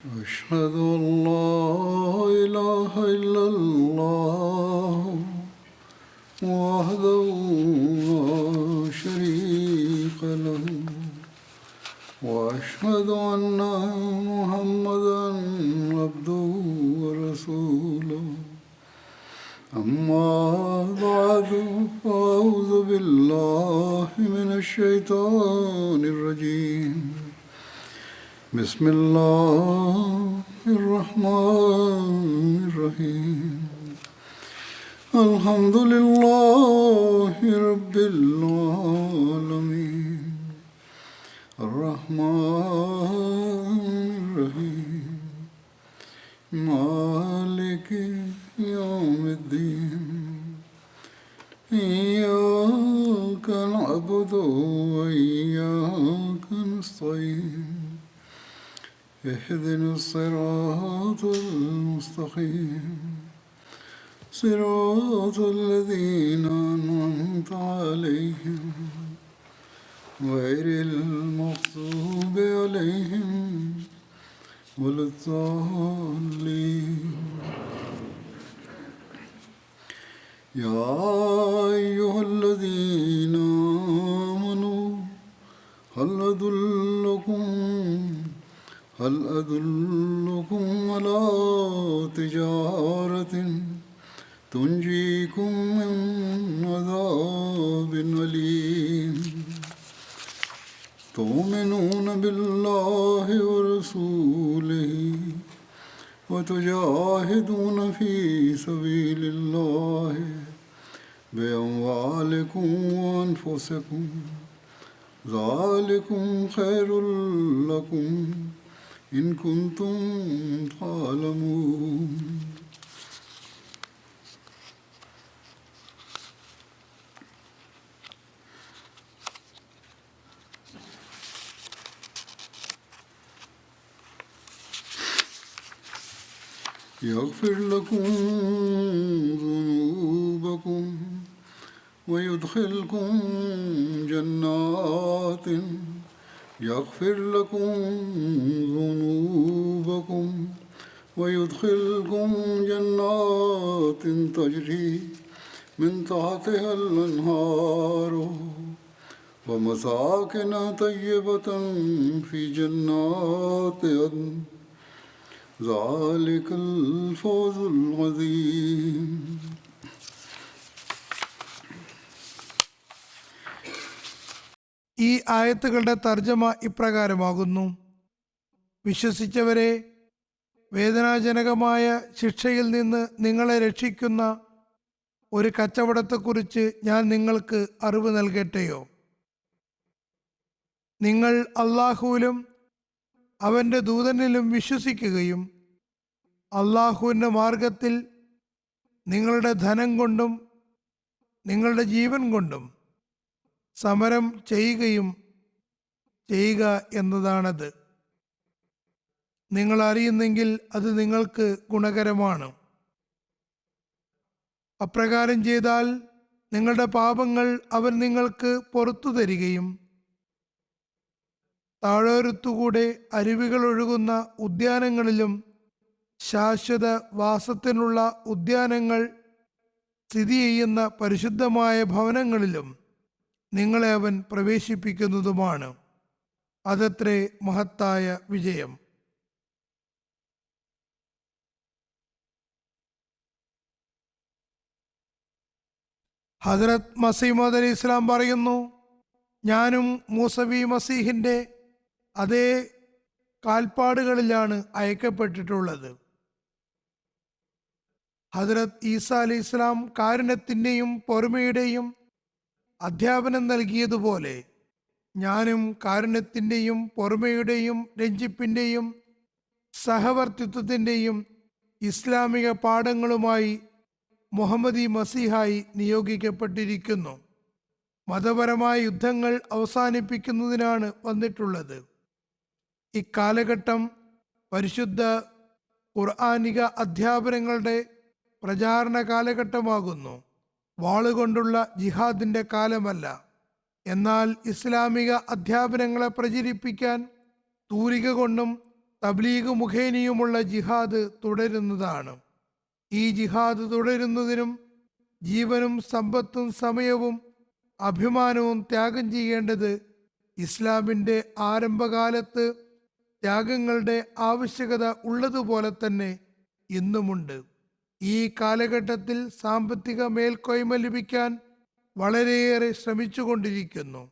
أشهد أن لا إله إلا الله وحده لا شريك له وأشهد أن محمدا عبده ورسوله أما بعد فأعوذ بالله من الشيطان الرجيم بسم الله الرحمن الرحيم الحمد لله رب العالمين الرحمن الرحيم مالك يوم الدين إياك نعبد وإياك نستعين اهدنا الصراط المستقيم صراط الذين أنعمت عليهم غير المغضوب عليهم ولا الضالين يا أيها الذين آمنوا هل أدلكم على تجارة تنجيكم من عذاب أليم تؤمنون بالله ورسوله وتجاهدون في سبيل الله بأموالكم وأنفسكم ذلكم خير لكم إن كنتم تعلمون يغفر لكم ذنوبكم ويدخلكم جنات يغفر لكم ذنوبكم ويدخلكم جنات تجري من تحتها الأنهار ومساكن طيبة في جنات عدن ذلك الفوز العظيم ഈ ആയത്തുകളുടെ തർജ്ജമ ഇപ്രകാരമാകുന്നു: വിശ്വസിച്ചവരെ, വേദനാജനകമായ ശിക്ഷയിൽ നിന്ന് നിങ്ങളെ രക്ഷിക്കുന്ന ഒരു കച്ചവടത്തെക്കുറിച്ച് ഞാൻ നിങ്ങൾക്ക് അറിവ് നൽകട്ടെയോ? നിങ്ങൾ അള്ളാഹുവിലും അവൻ്റെ ദൂതനിലും വിശ്വസിക്കുകയും അള്ളാഹുവിൻ്റെ മാർഗത്തിൽ നിങ്ങളുടെ ധനം കൊണ്ടും നിങ്ങളുടെ ജീവൻ കൊണ്ടും സമരം ചെയ്യുക എന്നതാണത്. നിങ്ങൾ അറിയുന്നെങ്കിൽ അത് നിങ്ങൾക്ക് ഗുണകരമാണ്. അപ്രകാരം ചെയ്താൽ നിങ്ങളുടെ പാപങ്ങൾ അവൻ നിങ്ങൾക്ക് പുറത്തു തരികയും താഴോരത്തുകൂടെ അരുവികൾ ഒഴുകുന്ന ഉദ്യാനങ്ങളിലും ശാശ്വത വാസത്തിനുള്ള ഉദ്യാനങ്ങൾ സ്ഥിതി ചെയ്യുന്ന പരിശുദ്ധമായ ഭവനങ്ങളിലും നിങ്ങളെ അവൻ പ്രവേശിപ്പിക്കുന്നതുമാണ്. അതത്രേ മഹത്തായ വിജയം. ഹദ്റത്ത് മസീഹ് അലൈഹി ഇസ്ലാം പറയുന്നു, ഞാനും മൂസവി മസീഹിന്റെ അതേ കാൽപ്പാടുകളിലാണ് അയക്കപ്പെട്ടിട്ടുള്ളത്. ഹദ്റത്ത് ഈസ അലൈഹി ഇസ്ലാം കാരുണ്യത്തിൻ്റെയും പൊറുമയുടെയും അധ്യാപനം നൽകിയതുപോലെ ഞാനും കാരുണ്യത്തിൻ്റെയും പൊറുമയുടെയും രഞ്ജിപ്പിൻ്റെയും സഹവർത്തിത്വത്തിൻ്റെയും ഇസ്ലാമിക പാഠങ്ങളുമായി മുഹമ്മദി മസീഹായി നിയോഗിക്കപ്പെട്ടിരിക്കുന്നു. മതപരമായ യുദ്ധങ്ങൾ അവസാനിപ്പിക്കുന്നതിനാണ് വന്നിട്ടുള്ളത്. ഇക്കാലഘട്ടം പരിശുദ്ധ ഖുർആനിക അധ്യാപനങ്ങളുടെ പ്രചാരണ കാലഘട്ടമാകുന്നു. വാളുകൊണ്ടുള്ള ജിഹാദിന്റെ കാലമല്ല. എന്നാൽ ഇസ്ലാമിക അധ്യാപനങ്ങളെ പ്രചരിപ്പിക്കാൻ തൂലിക കൊണ്ടും തബ്ലീഗ് മുഖേനയുമുള്ള ജിഹാദ് തുടരുന്നതാണ്. ഈ ജിഹാദ് തുടരുന്നതിനും ജീവനും സമ്പത്തും സമയവും അഭിമാനവും ത്യാഗം ചെയ്യേണ്ടത് ഇസ്ലാമിൻ്റെ ആരംഭകാലത്ത് ത്യാഗങ്ങളുടെ ആവശ്യകത ഉള്ളതുപോലെ തന്നെ ഇന്നുമുണ്ട്. ഈ കാലഘട്ടത്തിൽ സാമ്പത്തിക മേൽക്കോയ്മ ലഭിക്കാൻ വളരെയേറെ ശ്രമിച്ചുകൊണ്ടിരിക്കുന്നു.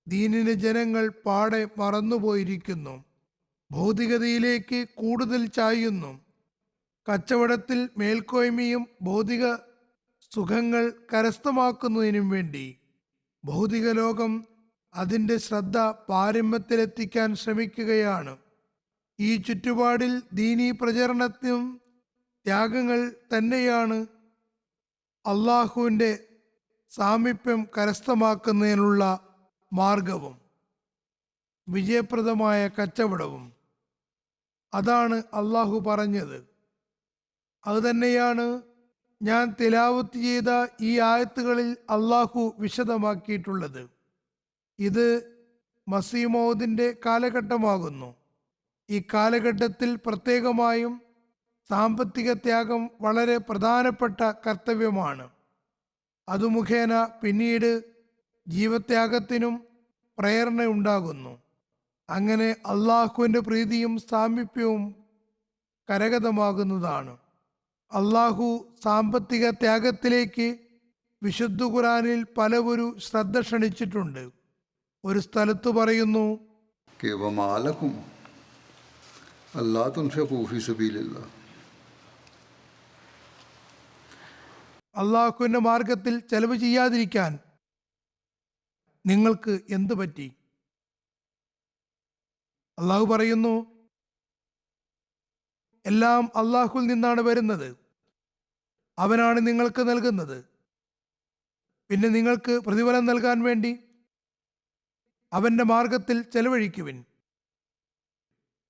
ദീനിനെ ജനങ്ങൾ പാടെ മറന്നുപോയിരിക്കുന്നു. ഭൗതികതയിലേക്ക് കൂടുതൽ ചായുന്നു. കച്ചവടത്തിൽ മേൽക്കോയ്മയും ഭൗതിക സുഖങ്ങൾ കരസ്ഥമാക്കുന്നതിനും വേണ്ടി ഭൗതിക ലോകം അതിൻ്റെ ശ്രദ്ധ പാരമ്യത്തിലെത്തിക്കാൻ ശ്രമിക്കുകയാണ്. ഈ ചുറ്റുപാടിൽ ദീനീ പ്രചരണത്തിനും ത്യാഗങ്ങൾ തന്നെയാണ് അള്ളാഹുവിൻ്റെ സാമീപ്യം കരസ്ഥമാക്കുന്നതിനുള്ള മാർഗവും വിജയപ്രദമായ കച്ചവടവും. അതാണ് അള്ളാഹു പറഞ്ഞത്. അതുതന്നെയാണ് ഞാൻ തിലാവത്ത് ചെയ്ത ഈ ആയത്തുകളിൽ അള്ളാഹു വിശദമാക്കിയിട്ടുള്ളത്. ഇത് മസീഹ് മൗദിൻ്റെ കാലഘട്ടമാകുന്നു. ഈ കാലഘട്ടത്തിൽ പ്രത്യേകമായും സാമ്പത്തിക ത്യാഗം വളരെ പ്രധാനപ്പെട്ട കർത്തവ്യമാണ്. അത് മുഖേന പിന്നീട് ജീവത്യാഗത്തിനും പ്രേരണ ഉണ്ടാകുന്നു. അങ്ങനെ അള്ളാഹുവിൻ്റെ പ്രീതിയും സാമീപ്യവും കരഗതമാകുന്നതാണ്. അള്ളാഹു സാമ്പത്തിക ത്യാഗത്തിലേക്ക് വിശുദ്ധ ഖുർആനിൽ പലവരു ശ്രദ്ധ ക്ഷണിച്ചിട്ടുണ്ട്. ഒരു സ്ഥലത്ത് പറയുന്നു, कि वमा लकुम अल्ला तुनफिकू फी सबीलिल्लाह, അള്ളാഹുവിൻ്റെ മാർഗത്തിൽ ചെലവ് ചെയ്യാതിരിക്കാൻ നിങ്ങൾക്ക് എന്തു പറ്റി? അള്ളാഹു പറയുന്നു, എല്ലാം അള്ളാഹുവിൽ നിന്നാണ് വരുന്നത്. അവനാണ് നിങ്ങൾക്ക് നൽകുന്നത്. പിന്നെ നിങ്ങൾക്ക് പ്രതിഫലം നൽകാൻ വേണ്ടി അവൻ്റെ മാർഗത്തിൽ ചെലവഴിക്കുവിൻ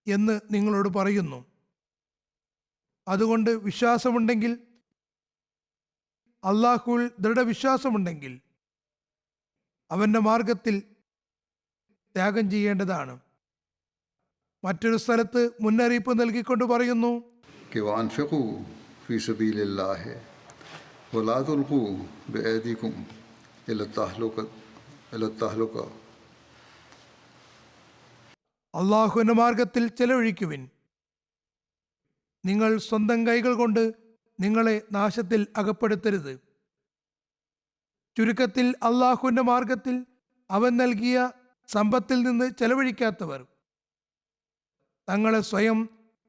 എന്ന് നിങ്ങളോട് പറയുന്നു. അതുകൊണ്ട് വിശ്വാസമുണ്ടെങ്കിൽ, അള്ളാഹുവിൽ ദൃഢവിശ്വാസമുണ്ടെങ്കിൽ അവൻ്റെ മാർഗത്തിൽ ത്യാഗം ചെയ്യേണ്ടതാണ്. മറ്റൊരു സ്ഥലത്ത് മുന്നറിയിപ്പ് നൽകിക്കൊണ്ട് പറയുന്നു, कि वानफिकू फी सबीलिल्लाह वला तुल्कू बिअयदीकुम इला तहलुका, അള്ളാഹുവിൻ്റെ മാർഗത്തിൽ ചെലവഴിക്കുവിൻ. നിങ്ങൾ സ്വന്തം കൈകൾ കൊണ്ട് നിങ്ങളെ നാശത്തിൽ അകപ്പെടുത്തരുത്. ചുരുക്കത്തിൽ അള്ളാഹുവിൻ്റെ മാർഗത്തിൽ അവൻ നൽകിയ സമ്പത്തിൽ നിന്ന് ചെലവഴിക്കാത്തവർ തങ്ങളെ സ്വയം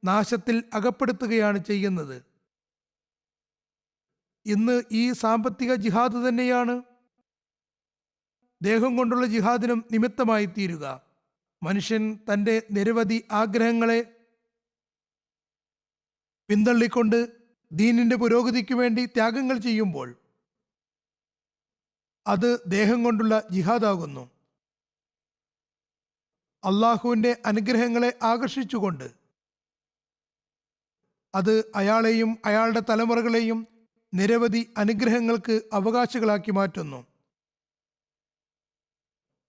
നാശത്തിൽ അകപ്പെടുത്തുകയാണ് ചെയ്യുന്നത്. ഇന്ന് ഈ സാമ്പത്തിക ജിഹാദ് തന്നെയാണ് ദേഹം കൊണ്ടുള്ള ജിഹാദിനും നിമിത്തമായി തീരുക. മനുഷ്യൻ തൻ്റെ നിരവധി ആഗ്രഹങ്ങളെ പിന്തള്ളിക്കൊണ്ട് ദീനിൻ്റെ പുരോഗതിക്ക് വേണ്ടി ത്യാഗങ്ങൾ ചെയ്യുമ്പോൾ അത് ദേഹം കൊണ്ടുള്ള ജിഹാദാകുന്നു. അള്ളാഹുവിൻ്റെ അനുഗ്രഹങ്ങളെ ആകർഷിച്ചുകൊണ്ട് അത് അയാളെയും അയാളുടെ തലമുറകളെയും നിരവധി അനുഗ്രഹങ്ങൾക്ക് അവകാശികളാക്കി മാറ്റുന്നു.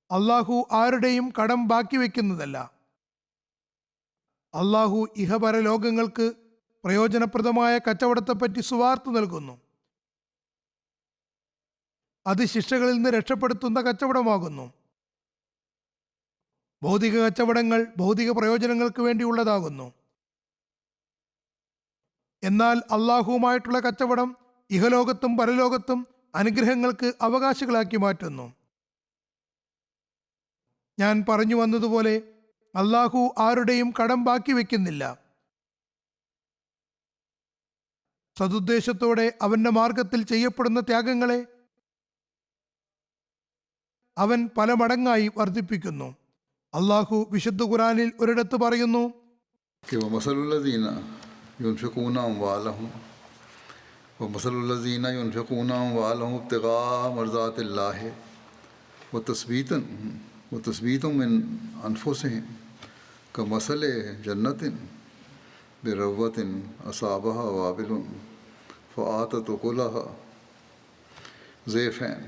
അള്ളാഹു ആരുടെയും കടം ബാക്കി വയ്ക്കുന്നതല്ല. അള്ളാഹു ഇഹപര ലോകങ്ങൾക്ക് പ്രയോജനപ്രദമായ കച്ചവടത്തെപ്പറ്റി സുവാർത്ത നൽകുന്നു. അത് ശിക്ഷകളിൽ നിന്ന് രക്ഷപ്പെടുത്തുന്ന കച്ചവടമാകുന്നു. ഭൗതിക കച്ചവടങ്ങൾ ഭൗതിക പ്രയോജനങ്ങൾക്ക് വേണ്ടിയുള്ളതാകുന്നു. എന്നാൽ അള്ളാഹുവുമായിട്ടുള്ള കച്ചവടം ഇഹലോകത്തും പരലോകത്തും അനുഗ്രഹങ്ങൾക്ക് അവകാശികളാക്കി മാറ്റുന്നു. ഞാൻ പറഞ്ഞു വന്നതുപോലെ അള്ളാഹു ആരുടെയും കടം ബാക്കി വയ്ക്കുന്നില്ല. സതുദ്ദേശത്തോടെ അവന്റെ മാർഗത്തിൽ ചെയ്യപ്പെടുന്ന ത്യാഗങ്ങളെ അവൻ പല മടങ്ങായി വർദ്ധിപ്പിക്കുന്നു. അള്ളാഹു വിശുദ്ധ ഖുർആനിൽ ഒരിടത്ത് പറയുന്നു, कि वमसलुल्लज़ीन युनफ़िक़ून अम्वालहुम वमसलुल्लज़ीन युनफ़िक़ून अम्वालहुम इब्तिग़ाअ मर्ज़ातिल्लाहि वतस्बीतुम मिन अनफुसिहिम कमसलि जन्नतिन बिरव्वतिन असाबहा वाबिलुन फ़आतत उकुलहा ज़ैफ़ैन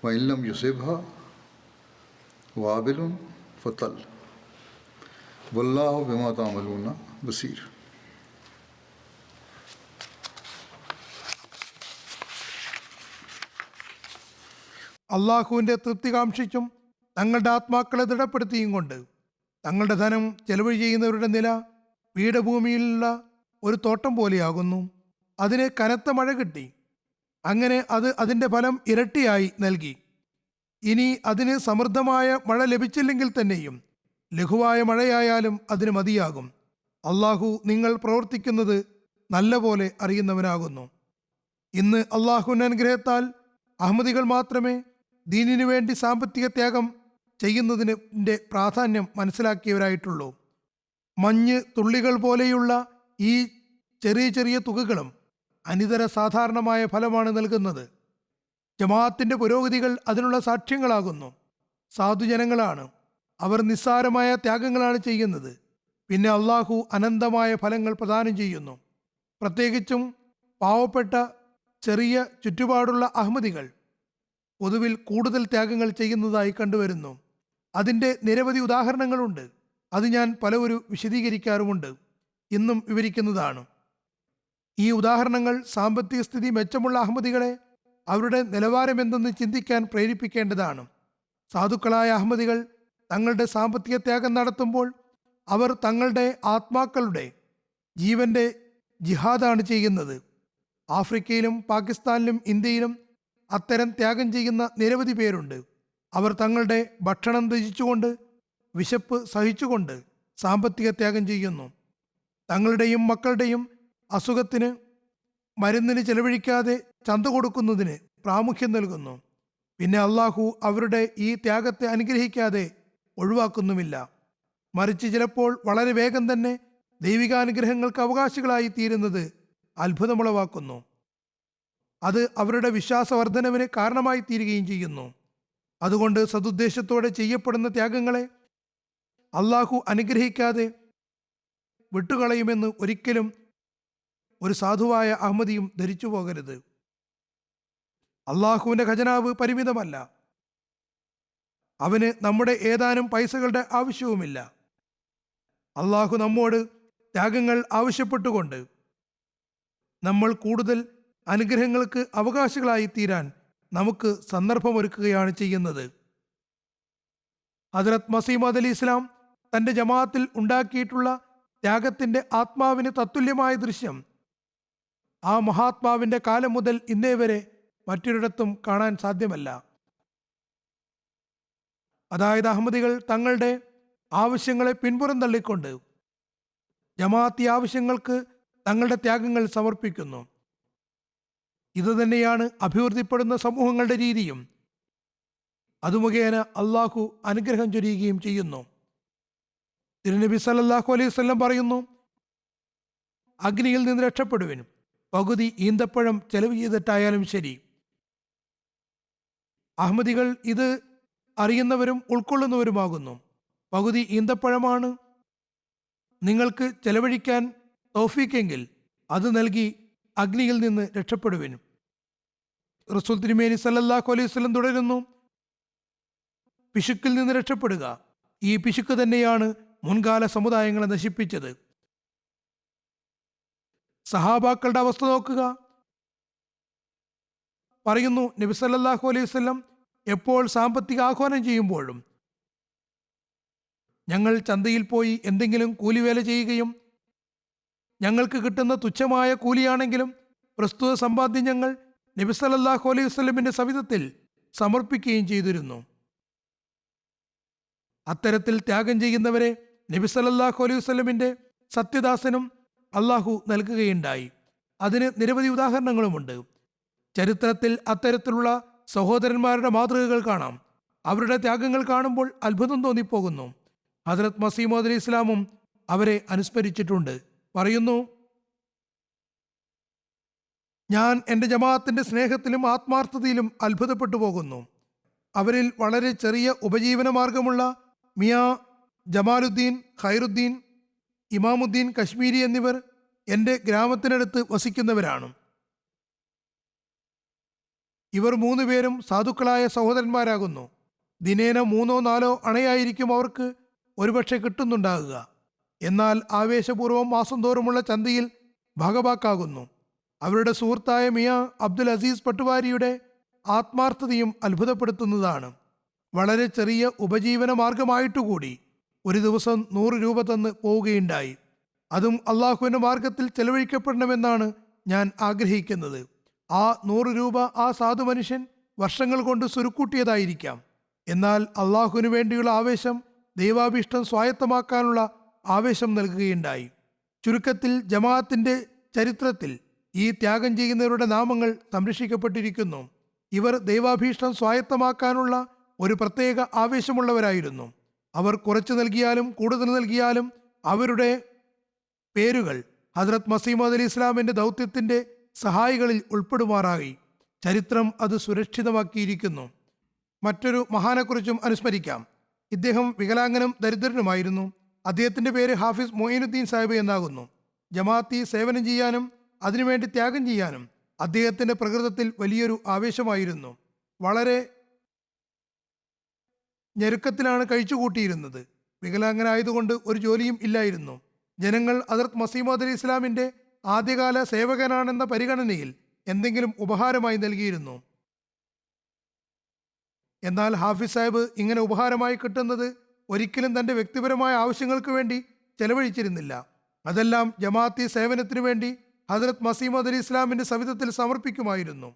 वइन लम युसिबहा वाबिलुन फ़तल वल्लाहु बिमा तामलून बसीर. അള്ളാഹുവിൻ്റെ തൃപ്തി കാക്ഷിച്ചും തങ്ങളുടെ ആത്മാക്കളെ ദൃഢപ്പെടുത്തിയും കൊണ്ട് തങ്ങളുടെ ധനം ചെലവ് ചെയ്യുന്നവരുടെ നില പീഠഭൂമിയിലുള്ള ഒരു തോട്ടം പോലെയാകുന്നു. അതിന് കനത്ത മഴ കിട്ടി, അങ്ങനെ അത് അതിൻ്റെ ഫലം ഇരട്ടിയായി നൽകി. ഇനി അതിന് സമൃദ്ധമായ മഴ ലഭിച്ചില്ലെങ്കിൽ തന്നെയും ലഘുവായ മഴയായാലും അതിന് മതിയാകും. അള്ളാഹു നിങ്ങൾ പ്രവർത്തിക്കുന്നത് നല്ല പോലെ അറിയുന്നവനാകുന്നു. ഇന്ന് അള്ളാഹുവിൻ്റെ അനുഗ്രഹത്താൽ അഹമ്മദികൾ മാത്രമേ ദീനിനു വേണ്ടി സാമ്പത്തിക ത്യാഗം ചെയ്യുന്നതിൻ്റെ പ്രാധാന്യം മനസ്സിലാക്കിയവരായിട്ടുള്ളൂ. മഞ്ഞ് തുള്ളികൾ പോലെയുള്ള ഈ ചെറിയ ചെറിയ തുകകളും അനിതര സാധാരണമായ ഫലമാണ് നൽകുന്നത്. ജമാഅത്തിൻ്റെ പുരോഗതികൾ അതിനുള്ള സാക്ഷ്യങ്ങളാകുന്നു. സാധുജനങ്ങളാണ് അവർ. നിസ്സാരമായ ത്യാഗങ്ങളാണ് ചെയ്യുന്നത്. പിന്നെ അള്ളാഹു അനന്തമായ ഫലങ്ങൾ പ്രദാനം ചെയ്യുന്നു. പ്രത്യേകിച്ചും പാവപ്പെട്ട ചെറിയ ചുറ്റുപാടുള്ള അഹമ്മദികൾ പൊതുവിൽ കൂടുതൽ ത്യാഗങ്ങൾ ചെയ്യുന്നതായി കണ്ടുവരുന്നു. അതിൻ്റെ നിരവധി ഉദാഹരണങ്ങളുണ്ട്. അത് ഞാൻ പലവരും വിശദീകരിക്കാറുമുണ്ട്, ഇന്നും വിവരിക്കുന്നതാണ്. ഈ ഉദാഹരണങ്ങൾ സാമ്പത്തിക സ്ഥിതി മെച്ചമുള്ള അഹമ്മദികളെ അവരുടെ നിലവാരം എന്തെന്ന് ചിന്തിക്കാൻ പ്രേരിപ്പിക്കേണ്ടതാണ്. സാധുക്കളായ അഹമ്മദികൾ തങ്ങളുടെ സാമ്പത്തിക ത്യാഗം നടത്തുമ്പോൾ അവർ തങ്ങളുടെ ആത്മാക്കളുടെ ജീവന്റെ ജിഹാദാണ് ചെയ്യുന്നത്. ആഫ്രിക്കയിലും പാകിസ്ഥാനിലും ഇന്ത്യയിലും അത്തരം ത്യാഗം ചെയ്യുന്ന നിരവധി പേരുണ്ട്. അവർ തങ്ങളുടെ ഭക്ഷണം ത്യജിച്ചുകൊണ്ട്, വിശപ്പ് സഹിച്ചുകൊണ്ട് സാമ്പത്തിക ത്യാഗം ചെയ്യുന്നു. തങ്ങളുടെയും മക്കളുടെയും അസുഖത്തിന് മരുന്നിന് ചെലവഴിക്കാതെ ചന്ത കൊടുക്കുന്നതിന് പ്രാമുഖ്യം നൽകുന്നു. പിന്നെ അള്ളാഹു അവരുടെ ഈ ത്യാഗത്തെ അനുഗ്രഹിക്കാതെ ഒഴിവാക്കുന്നുമില്ല. മറിച്ച് ചിലപ്പോൾ വളരെ വേഗം തന്നെ ദൈവികാനുഗ്രഹങ്ങൾക്ക് അവകാശികളായി തീരുന്നത് അത്ഭുതമുളവാക്കുന്നു. അത് അവരുടെ വിശ്വാസവർദ്ധനവിന് കാരണമായി തീരുകയും ചെയ്യുന്നു. അതുകൊണ്ട് സതുദ്ദേശത്തോടെ ചെയ്യപ്പെടുന്ന ത്യാഗങ്ങളെ അള്ളാഹു അനുഗ്രഹിക്കാതെ വിട്ടുകളയുമെന്ന് ഒരിക്കലും ഒരു സാധുവായ അഹമ്മദിയും ധരിച്ചു പോകരുത്. അള്ളാഹുവിൻ്റെ ഖജനാവ് പരിമിതമല്ല. അവന് നമ്മുടെ ഏതാനും പൈസകളുടെ ആവശ്യവുമില്ല. അള്ളാഹു നമ്മോട് ത്യാഗങ്ങൾ ആവശ്യപ്പെട്ടുകൊണ്ട് നമ്മൾ കൂടുതൽ അനുഗ്രഹങ്ങൾക്ക് അവകാശികളായി തീരാൻ നമുക്ക് സന്ദർഭമൊരുക്കുകയാണ് ചെയ്യുന്നത്. ഹദ്രത്ത് മസീമദ് അലി ഇസ്ലാം തൻ്റെ ജമാഅത്തിൽ ഉണ്ടാക്കിയിട്ടുള്ള ത്യാഗത്തിൻ്റെ ആത്മാവിന് തത്തുല്യമായ ദൃശ്യം ആ മഹാത്മാവിൻ്റെ കാലം മുതൽ ഇന്നേ വരെ മറ്റൊരിടത്തും കാണാൻ സാധ്യമല്ല. അതായത് അഹമ്മദികൾ തങ്ങളുടെ ആവശ്യങ്ങളെ പിൻപുറം തള്ളിക്കൊണ്ട് ജമാഅത്തി ആവശ്യങ്ങൾക്ക് തങ്ങളുടെ ത്യാഗങ്ങൾ സമർപ്പിക്കുന്നു. ഇതുതന്നെയാണ് അഭിവൃദ്ധിപ്പെടുന്ന സമൂഹങ്ങളുടെ രീതിയും. അത് മുഖേന അള്ളാഹു അനുഗ്രഹം ചൊരിയുകയും ചെയ്യുന്നു. തിരുനബി സല്ലല്ലാഹു അലൈഹി വസല്ലം പറയുന്നു, അഗ്നിയിൽ നിന്ന് രക്ഷപ്പെടുവിൻ, പകുതി ഈന്തപ്പഴം ചെലവ് ചെയ്തിട്ടായാലും ശരി. അഹമ്മദികൾ ഇത് അറിയുന്നവരും ഉൾക്കൊള്ളുന്നവരുമാകുന്നു. പകുതി ഈന്തപ്പഴമാണ് നിങ്ങൾക്ക് ചെലവഴിക്കാൻ തൗഫീക്കെങ്കിൽ അത് നൽകി അഗ്നിയിൽ നിന്ന് രക്ഷപ്പെടുവിൻ. റസൂൽ തിരുമേനി സല്ലല്ലാഹു അലൈഹി വസല്ലം തുടരുന്നു, പിശുക്കിൽ നിന്ന് രക്ഷപ്പെടുക. ഈ പിശുക്ക് തന്നെയാണ് മുൻകാല സമുദായങ്ങളെ നശിപ്പിച്ചത്. സഹാബാക്കളുടെ അവസ്ഥ നോക്കുക. പറയുന്നു, നബി സല്ലല്ലാഹു അലൈഹി വസല്ലം എപ്പോൾ സാമ്പത്തിക ആഹ്വാനം ചെയ്യുമ്പോഴും ഞങ്ങൾ ചന്തയിൽ പോയി എന്തെങ്കിലും കൂലിവേല ചെയ്യുകയും ഞങ്ങൾക്ക് കിട്ടുന്ന തുച്ഛമായ കൂലിയാണെങ്കിലും പ്രസ്തുത സമ്പാദ്യം ഞങ്ങൾ നബി സല്ലല്ലാഹു അലൈഹി വസല്ലമിന്റെ സവിധത്തിൽ സമർപ്പിക്കുകയും ചെയ്തിരുന്നു. അത്തരത്തിൽ ത്യാഗം ചെയ്യുന്നവരെ നബി സല്ലല്ലാഹു അലൈഹി വസല്ലമിന്റെ സത്യദാസനും അള്ളാഹു നൽകുകയുണ്ടായി. അതിന് നിരവധി ഉദാഹരണങ്ങളുമുണ്ട്. ചരിത്രത്തിൽ അത്തരത്തിലുള്ള സഹോദരന്മാരുടെ മാതൃകകൾ കാണാം. അവരുടെ ത്യാഗങ്ങൾ കാണുമ്പോൾ അത്ഭുതം തോന്നിപ്പോകുന്നു. ഹദ്രത്ത് മസീമൗദ് അലി ഇസ്ലാമും അവരെ അനുസ്മരിച്ചിട്ടുണ്ട്. പറയുന്നു, ഞാൻ എൻ്റെ ജമാഅത്തിൻ്റെ സ്നേഹത്തിലും ആത്മാർത്ഥതയിലും അത്ഭുതപ്പെട്ടു പോകുന്നു. അവരിൽ വളരെ ചെറിയ ഉപജീവന മാർഗമുള്ള മിയാ ജമാലുദ്ദീൻ, ഖൈറുദ്ദീൻ, ഇമാമുദ്ദീൻ കശ്മീരി എന്നിവർ എൻ്റെ ഗ്രാമത്തിനടുത്ത് വസിക്കുന്നവരാണ്. ഇവർ 3 പേരും സാധുക്കളായ സഹോദരന്മാരാകുന്നു. ദിനേന 3-4 അണയായിരിക്കും അവർക്ക് ഒരുപക്ഷെ കിട്ടുന്നുണ്ടാകുക. എന്നാൽ ആവേശപൂർവ്വം മാസം തോറുമുള്ള ചന്തയിൽ ഭാഗഭാക്കാകുന്നു. അവരുടെ സുഹൃത്തായ മിയ അബ്ദുൽ അസീസ് പട്ടുവാരിയുടെ ആത്മാർത്ഥതയും അത്ഭുതപ്പെടുത്തുന്നതാണ്. വളരെ ചെറിയ ഉപജീവന മാർഗമായിട്ടുകൂടി ഒരു ദിവസം 100 രൂപ തന്ന് പോവുകയുണ്ടായി. അതും അള്ളാഹുവിൻ്റെ മാർഗത്തിൽ ചെലവഴിക്കപ്പെടണമെന്നാണ് ഞാൻ ആഗ്രഹിക്കുന്നത്. ആ 100 രൂപ ആ സാധു മനുഷ്യൻ വർഷങ്ങൾ കൊണ്ട് സുരുക്കൂട്ടിയതായിരിക്കാം. എന്നാൽ അള്ളാഹുവിനു വേണ്ടിയുള്ള ആവേശം ദൈവാഭീഷ്ടം സ്വായത്തമാക്കാനുള്ള ആവേശം നൽകുകയുണ്ടായി. ചുരുക്കത്തിൽ ജമാഅത്തിന്റെ ചരിത്രത്തിൽ ഈ ത്യാഗം ചെയ്യുന്നവരുടെ നാമങ്ങൾ സംരക്ഷിക്കപ്പെട്ടിരിക്കുന്നു. ഇവർ ദൈവാഭീഷ്ടം സ്വായത്തമാക്കാനുള്ള ഒരു പ്രത്യേക ആവേശമുള്ളവരായിരുന്നു. അവർ കുറച്ച് നൽകിയാലും കൂടുതൽ നൽകിയാലും അവരുടെ പേരുകൾ ഹദ്രത്ത് മസീമദ് അലി ഇസ്ലാമിന്റെ ദൗത്യത്തിന്റെ സഹായികളിൽ ഉൾപ്പെടുമാറായി ചരിത്രം അത് സുരക്ഷിതമാക്കിയിരിക്കുന്നു. മറ്റൊരു മഹാനെക്കുറിച്ചും അനുസ്മരിക്കാം. ഇദ്ദേഹം വികലാംഗനും ദരിദ്രനുമായിരുന്നു. അദ്ദേഹത്തിന്റെ പേര് ഹാഫിസ് മൊയ്നുദ്ദീൻ സാഹിബ് എന്നാകുന്നു. ജമാഅത്തി സേവനം ചെയ്യാനും അതിനുവേണ്ടി ത്യാഗം ചെയ്യാനും അദ്ദേഹത്തിന്റെ പ്രകൃതത്തിൽ വലിയൊരു ആവേശമായിരുന്നു. വളരെ ഞെരുക്കത്തിലാണ് കഴിച്ചുകൂട്ടിയിരുന്നത്. വികലാംഗനായതുകൊണ്ട് ഒരു ജോലിയും ഇല്ലായിരുന്നു. ജനങ്ങൾ ഹദ്രത്ത് മസീമദ് അലി ഇസ്ലാമിന്റെ ആദ്യകാല സേവകനാണെന്ന പരിഗണനയിൽ എന്തെങ്കിലും ഉപഹാരമായി നൽകിയിരുന്നു. എന്നാൽ ഹാഫിസ് സാഹിബ് ഇങ്ങനെ ഉപഹാരമായി കിട്ടുന്നത് ഒരിക്കലും തന്റെ വ്യക്തിപരമായ ആവശ്യങ്ങൾക്ക് വേണ്ടി ചെലവഴിച്ചിരുന്നില്ല. അതെല്ലാം ജമാഅത്തി സേവനത്തിനു വേണ്ടി ഹദ്രത്ത് മസീമദ് അലി ഇസ്ലാമിന്റെ സവിധത്തിൽ സമർപ്പിക്കുമായിരുന്നു.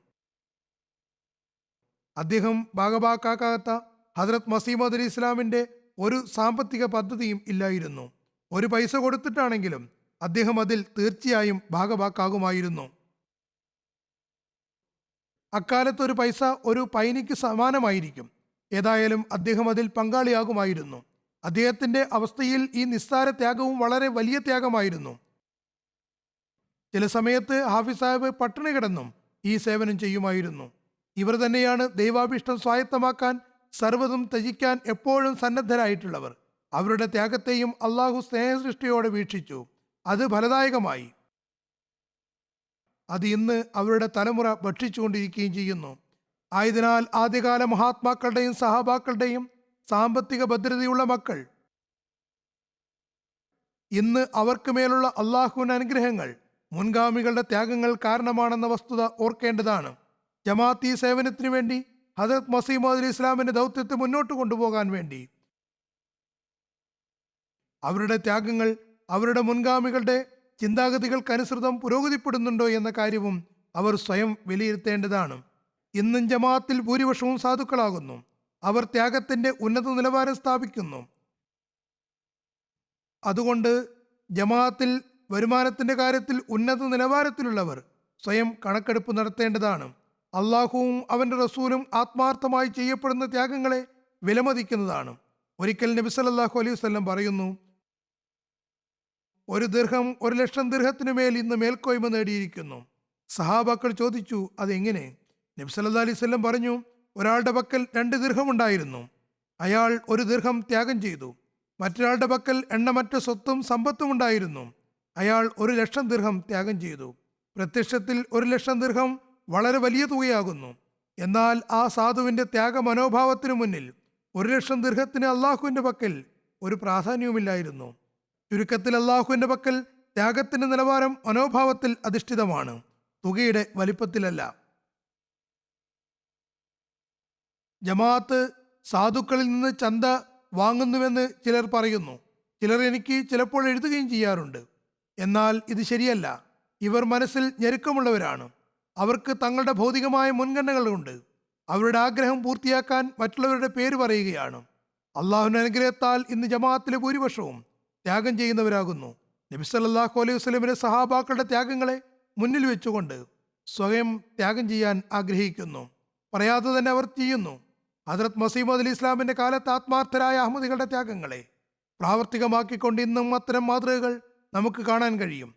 അദ്ദേഹം ഭാഗഭാക്കാകാത്ത ഹദ്രത്ത് മസീമദ് അലി ഇസ്ലാമിന്റെ ഒരു സാമ്പത്തിക പദ്ധതിയും ഇല്ലായിരുന്നു. ഒരു പൈസ കൊടുത്തിട്ടാണെങ്കിലും അദ്ദേഹം അതിൽ തീർച്ചയായും ഭാഗഭാക്കാകുമായിരുന്നു. അക്കാലത്ത് ഒരു പൈസ ഒരു പൈനിക്ക് സമാനമായിരിക്കും. ഏതായാലും അദ്ദേഹം അതിൽ പങ്കാളിയാകുമായിരുന്നു. അദ്ദേഹത്തിന്റെ അവസ്ഥയിൽ ഈ നിസ്സാര ത്യാഗവും വളരെ വലിയ ത്യാഗമായിരുന്നു. ചില സമയത്ത് ഹാഫിസ് സാഹിബ് പട്ടിണി കിടന്നും ഈ സേവനം ചെയ്യുമായിരുന്നു. ഇവർ തന്നെയാണ് ദൈവാഭീഷ്ടം സ്വായത്തമാക്കാൻ സർവ്വതും ത്യജിക്കാൻ എപ്പോഴും സന്നദ്ധരായിട്ടുള്ളവർ. അവരുടെ ത്യാഗത്തെയും അള്ളാഹു സ്നേഹസൃഷ്ടിയോടെ വീക്ഷിച്ചു. അത് ഫലദായകമായി. അത് ഇന്ന് അവരുടെ തലമുറ ഭക്ഷിച്ചുകൊണ്ടിരിക്കുകയും ചെയ്യുന്നു. ആയതിനാൽ ആദ്യകാല മഹാത്മാക്കളുടെയും സഹാബാക്കളുടെയും സാമ്പത്തിക ഭദ്രതയുള്ള മക്കൾ ഇന്ന് അവർക്ക് മേലുള്ള അള്ളാഹുവിന്റെ അനുഗ്രഹങ്ങൾ മുൻഗാമികളുടെ ത്യാഗങ്ങൾ കാരണമാണെന്ന വസ്തുത ഓർക്കേണ്ടതാണ്. ജമാഅത്തി സേവനത്തിനു വേണ്ടി ഹദ്രത്ത് മസീമദ് അലി ഇസ്ലാമിന്റെ ദൗത്യത്തെ മുന്നോട്ട് കൊണ്ടുപോകാൻ വേണ്ടി അവരുടെ ത്യാഗങ്ങൾ അവരുടെ മുൻഗാമികളുടെ ചിന്താഗതികൾക്കനുസൃതം പുരോഗതിപ്പെടുന്നുണ്ടോ എന്ന കാര്യവും അവർ സ്വയം വിലയിരുത്തേണ്ടതാണ്. ഇന്നും ജമാഅത്തിൽ ഭൂരിപക്ഷവും സാധുക്കളാകുന്നു. അവർ ത്യാഗത്തിന്റെ ഉന്നത നിലവാരം സ്ഥാപിക്കുന്നു. അതുകൊണ്ട് ജമാഅത്തിൽ വരുമാനത്തിന്റെ കാര്യത്തിൽ ഉന്നത നിലവാരത്തിലുള്ളവർ സ്വയം കണക്കെടുപ്പ് നടത്തേണ്ടതാണ്. അള്ളാഹുവും അവന്റെ റസൂലും ആത്മാർത്ഥമായി ചെയ്യപ്പെടുന്ന ത്യാഗങ്ങളെ വിലമതിക്കുന്നതാണ്. ഒരിക്കൽ നബി സല്ലല്ലാഹു അലൈഹി വസല്ലം പറയുന്നു, ഒരു ദിർഹം 1,00,000 ദിർഹത്തിനു മേൽ ഇന്ന് മേൽക്കോയ്മ നേടിയിരിക്കുന്നു. സഹാബാക്കൾ ചോദിച്ചു, അതെങ്ങനെ? നബി സല്ലല്ലാഹു അലൈഹി വസല്ലം പറഞ്ഞു, ഒരാളുടെ പക്കൽ 2 ദിർഹം ഉണ്ടായിരുന്നു. അയാൾ 1 ദിർഹം ത്യാഗം ചെയ്തു. മറ്റൊരാളുടെ പക്കൽ എണ്ണമറ്റ സ്വത്തും സമ്പത്തും ഉണ്ടായിരുന്നു. അയാൾ 1,00,000 ദിർഹം ത്യാഗം ചെയ്തു. പ്രത്യക്ഷത്തിൽ 1,00,000 ദിർഹം വളരെ വലിയ തുകയാകുന്നു. എന്നാൽ ആ സാധുവിന്റെ ത്യാഗ മനോഭാവത്തിനു മുന്നിൽ 1,00,000 ദിർഹത്തിന് അള്ളാഹുവിന്റെ പക്കൽ ഒരു പ്രാധാന്യവുമില്ലായിരുന്നു. ചുരുക്കത്തിൽ അള്ളാഹുവിന്റെ പക്കൽ ത്യാഗത്തിന്റെ നിലവാരം മനോഭാവത്തിൽ അധിഷ്ഠിതമാണ്, തുകയുടെ വലിപ്പത്തിലല്ല. ജമാഅത്ത് സാധുക്കളിൽ നിന്ന് ചന്ത വാങ്ങുന്നുവെന്ന് ചിലർ പറയുന്നു. ചിലർ എനിക്ക് ചിലപ്പോൾ എഴുതുകയും ചെയ്യാറുണ്ട്. എന്നാൽ ഇത് ശരിയല്ല. ഇവർ മനസ്സിൽ ഞെരുക്കമുള്ളവരാണ്. അവർക്ക് തങ്ങളുടെ ഭൗതികമായ മുൻഗണനകളുണ്ട്. അവരുടെ ആഗ്രഹം പൂർത്തിയാക്കാൻ മറ്റുള്ളവരുടെ പേര് പറയുകയാണ്. അള്ളാഹുവിന്റെ അനുഗ്രഹത്താൽ ഇന്ന് ജമാഅത്തിലെ ഭൂരിപക്ഷവും ത്യാഗം ചെയ്യുന്നവരാകുന്നു. നബി സല്ലല്ലാഹു അലൈഹി വസല്ലമയുടെ സഹാബാക്കളുടെ ത്യാഗങ്ങളെ മുന്നിൽ വെച്ചുകൊണ്ട് സ്വയം ത്യാഗം ചെയ്യാൻ ആഗ്രഹിക്കുന്നു. പറയാതെ തന്നെ അവർ ചെയ്യുന്നു. ഹദ്രത്ത് മസീമദ് അലി ഇസ്ലാമിന്റെ കാലത്ത് ആത്മാർത്ഥരായ അഹമ്മദികളുടെ ത്യാഗങ്ങളെ പ്രാവർത്തികമാക്കിക്കൊണ്ട് ഇന്നും അത്തരം മാതൃകകൾ നമുക്ക് കാണാൻ കഴിയും.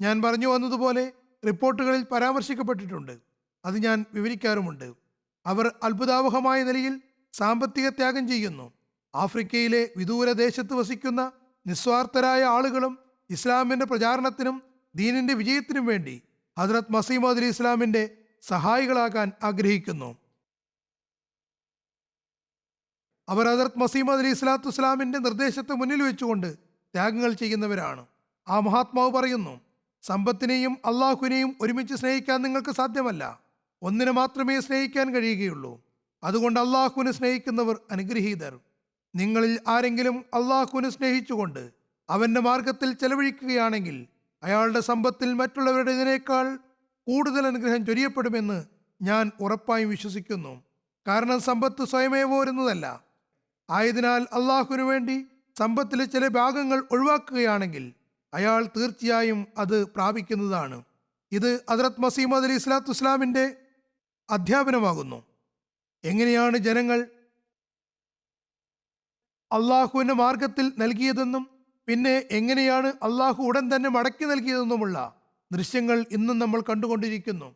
ഞാൻ പറഞ്ഞു വന്നതുപോലെ റിപ്പോർട്ടുകളിൽ പരാമർശിക്കപ്പെട്ടിട്ടുണ്ട്. അത് ഞാൻ വിവരിക്കാറുമുണ്ട്. അവർ അത്ഭുതാവഹമായ നിലയിൽ സാമ്പത്തിക ത്യാഗം ചെയ്യുന്നു. ആഫ്രിക്കയിലെ വിദൂര ദേശത്ത് വസിക്കുന്ന നിസ്വാർത്ഥരായ ആളുകളും ഇസ്ലാമിന്റെ പ്രചാരണത്തിനും ദീനിന്റെ വിജയത്തിനും വേണ്ടി ഹദ്രത്ത് മസീമദ് അലി ഇസ്ലാമിന്റെ സഹായികളാകാൻ ആഗ്രഹിക്കുന്നു. അവർ ഹദരത്ത് മസീമദ് അലി ഇസ്ലാത്തു വസ്സലാമിന്റെ നിർദ്ദേശത്തെ മുന്നിൽ വെച്ചുകൊണ്ട് ത്യാഗങ്ങൾ ചെയ്യുന്നവരാണ്. ആ മഹാത്മാവ് പറയുന്നു, സമ്പത്തിനെയും അള്ളാഹുവിനെയും ഒരുമിച്ച് സ്നേഹിക്കാൻ നിങ്ങൾക്ക് സാധ്യമല്ല. ഒന്നിനെ മാത്രമേ സ്നേഹിക്കാൻ കഴിയുകയുള്ളൂ. അതുകൊണ്ട് അള്ളാഹുവിനെ സ്നേഹിക്കുന്നവർ അനുഗ്രഹീതർ. നിങ്ങളിൽ ആരെങ്കിലും അള്ളാഹുവിനെ സ്നേഹിച്ചുകൊണ്ട് അവന്റെ മാർഗത്തിൽ ചെലവഴിക്കുകയാണെങ്കിൽ അയാളുടെ സമ്പത്തിൽ മറ്റുള്ളവരുടേതിനേക്കാൾ കൂടുതൽ അനുഗ്രഹം ചൊരിയപ്പെടുമെന്ന് ഞാൻ ഉറപ്പായും വിശ്വസിക്കുന്നു. കാരണം സമ്പത്ത് സ്വയമേ പോരുന്നതല്ല. ആയതിനാൽ അള്ളാഹുവിനു വേണ്ടി സമ്പത്തിലെ ചില ഭാഗങ്ങൾ ഒഴിവാക്കുകയാണെങ്കിൽ അയാൾ തീർച്ചയായും അത് പ്രാപിക്കുന്നതാണ്. ഇത് ഹദ്റത്ത് മസീമദ് അലി ഇസ്ലാത്തു വസ്സലാമിന്റെ അധ്യാപനമാകുന്നു. എങ്ങനെയാണ് ജനങ്ങൾ അള്ളാഹുവിന്റെ മാർഗത്തിൽ നൽകിയതെന്നും പിന്നെ എങ്ങനെയാണ് അള്ളാഹു ഉടൻ തന്നെ മടക്കി നൽകിയതെന്നുമുള്ള ദൃശ്യങ്ങൾ ഇന്നും നമ്മൾ കണ്ടുകൊണ്ടിരിക്കുന്നു.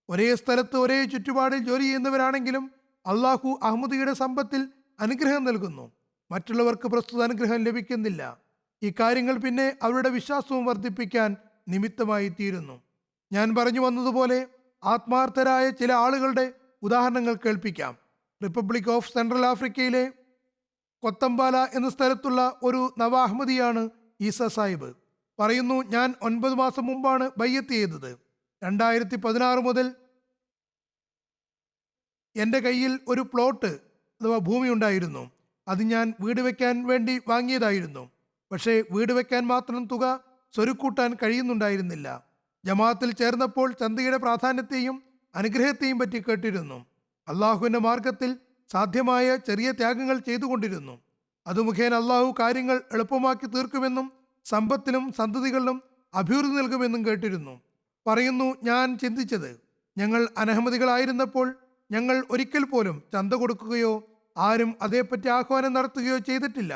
ഒരേ സ്ഥലത്ത് ഒരേ ചുറ്റുപാടിൽ ജോലി ചെയ്യുന്നവരാണെങ്കിലും അള്ളാഹു അഹമ്മദിയുടെ സമ്പത്തിൽ അനുഗ്രഹം നൽകുന്നു. മറ്റുള്ളവർക്ക് പ്രസ്തുത അനുഗ്രഹം ലഭിക്കുന്നില്ല. ഈ കാര്യങ്ങൾ പിന്നെ അവരുടെ വിശ്വാസവും വർദ്ധിപ്പിക്കാൻ നിമിത്തമായി തീരുന്നു. ഞാൻ പറഞ്ഞു വന്നതുപോലെ ആത്മാർത്ഥരായ ചില ആളുകളുടെ ഉദാഹരണങ്ങൾ കേൾപ്പിക്കാം. റിപ്പബ്ലിക് ഓഫ് സെൻട്രൽ ആഫ്രിക്കയിലെ കൊത്തമ്പാല എന്ന സ്ഥലത്തുള്ള ഒരു നവ അഹമ്മദിയാണ് ഈസ സാഹിബ്. പറയുന്നു, ഞാൻ 9 മാസം മുമ്പാണ് ബയ്യത്ത് ചെയ്തത്. 2016 മുതൽ എൻ്റെ കയ്യിൽ ഒരു പ്ലോട്ട് അഥവാ ഭൂമി ഉണ്ടായിരുന്നു. അത് ഞാൻ വീട് വെക്കാൻ വേണ്ടി വാങ്ങിയതായിരുന്നു. പക്ഷേ വീട് വെക്കാൻ മാത്രം തുക സ്വരുക്കൂട്ടാൻ കഴിയുന്നുണ്ടായിരുന്നില്ല. ജമാഅത്തിൽ ചേർന്നപ്പോൾ ചന്തയുടെ പ്രാധാന്യത്തെയും അനുഗ്രഹത്തെയും പറ്റി കേട്ടിരുന്നു. അള്ളാഹുവിൻ്റെ മാർഗത്തിൽ സാധ്യമായ ചെറിയ ത്യാഗങ്ങൾ ചെയ്തുകൊണ്ടിരുന്നു. അത് മുഖേന അള്ളാഹു കാര്യങ്ങൾ എളുപ്പമാക്കി തീർക്കുമെന്നും സമ്പത്തിലും സന്തതികളിലും അഭിവൃദ്ധി നൽകുമെന്നും കേട്ടിരുന്നു. പറയുന്നു, ഞാൻ ചിന്തിച്ചത്, ഞങ്ങൾ അനഹമ്മദികളായിരുന്നപ്പോൾ ഞങ്ങൾ ഒരിക്കൽ പോലും ചന്ത കൊടുക്കുകയോ ആരും അതേപ്പറ്റി ആഹ്വാനം നടത്തുകയോ ചെയ്തിട്ടില്ല.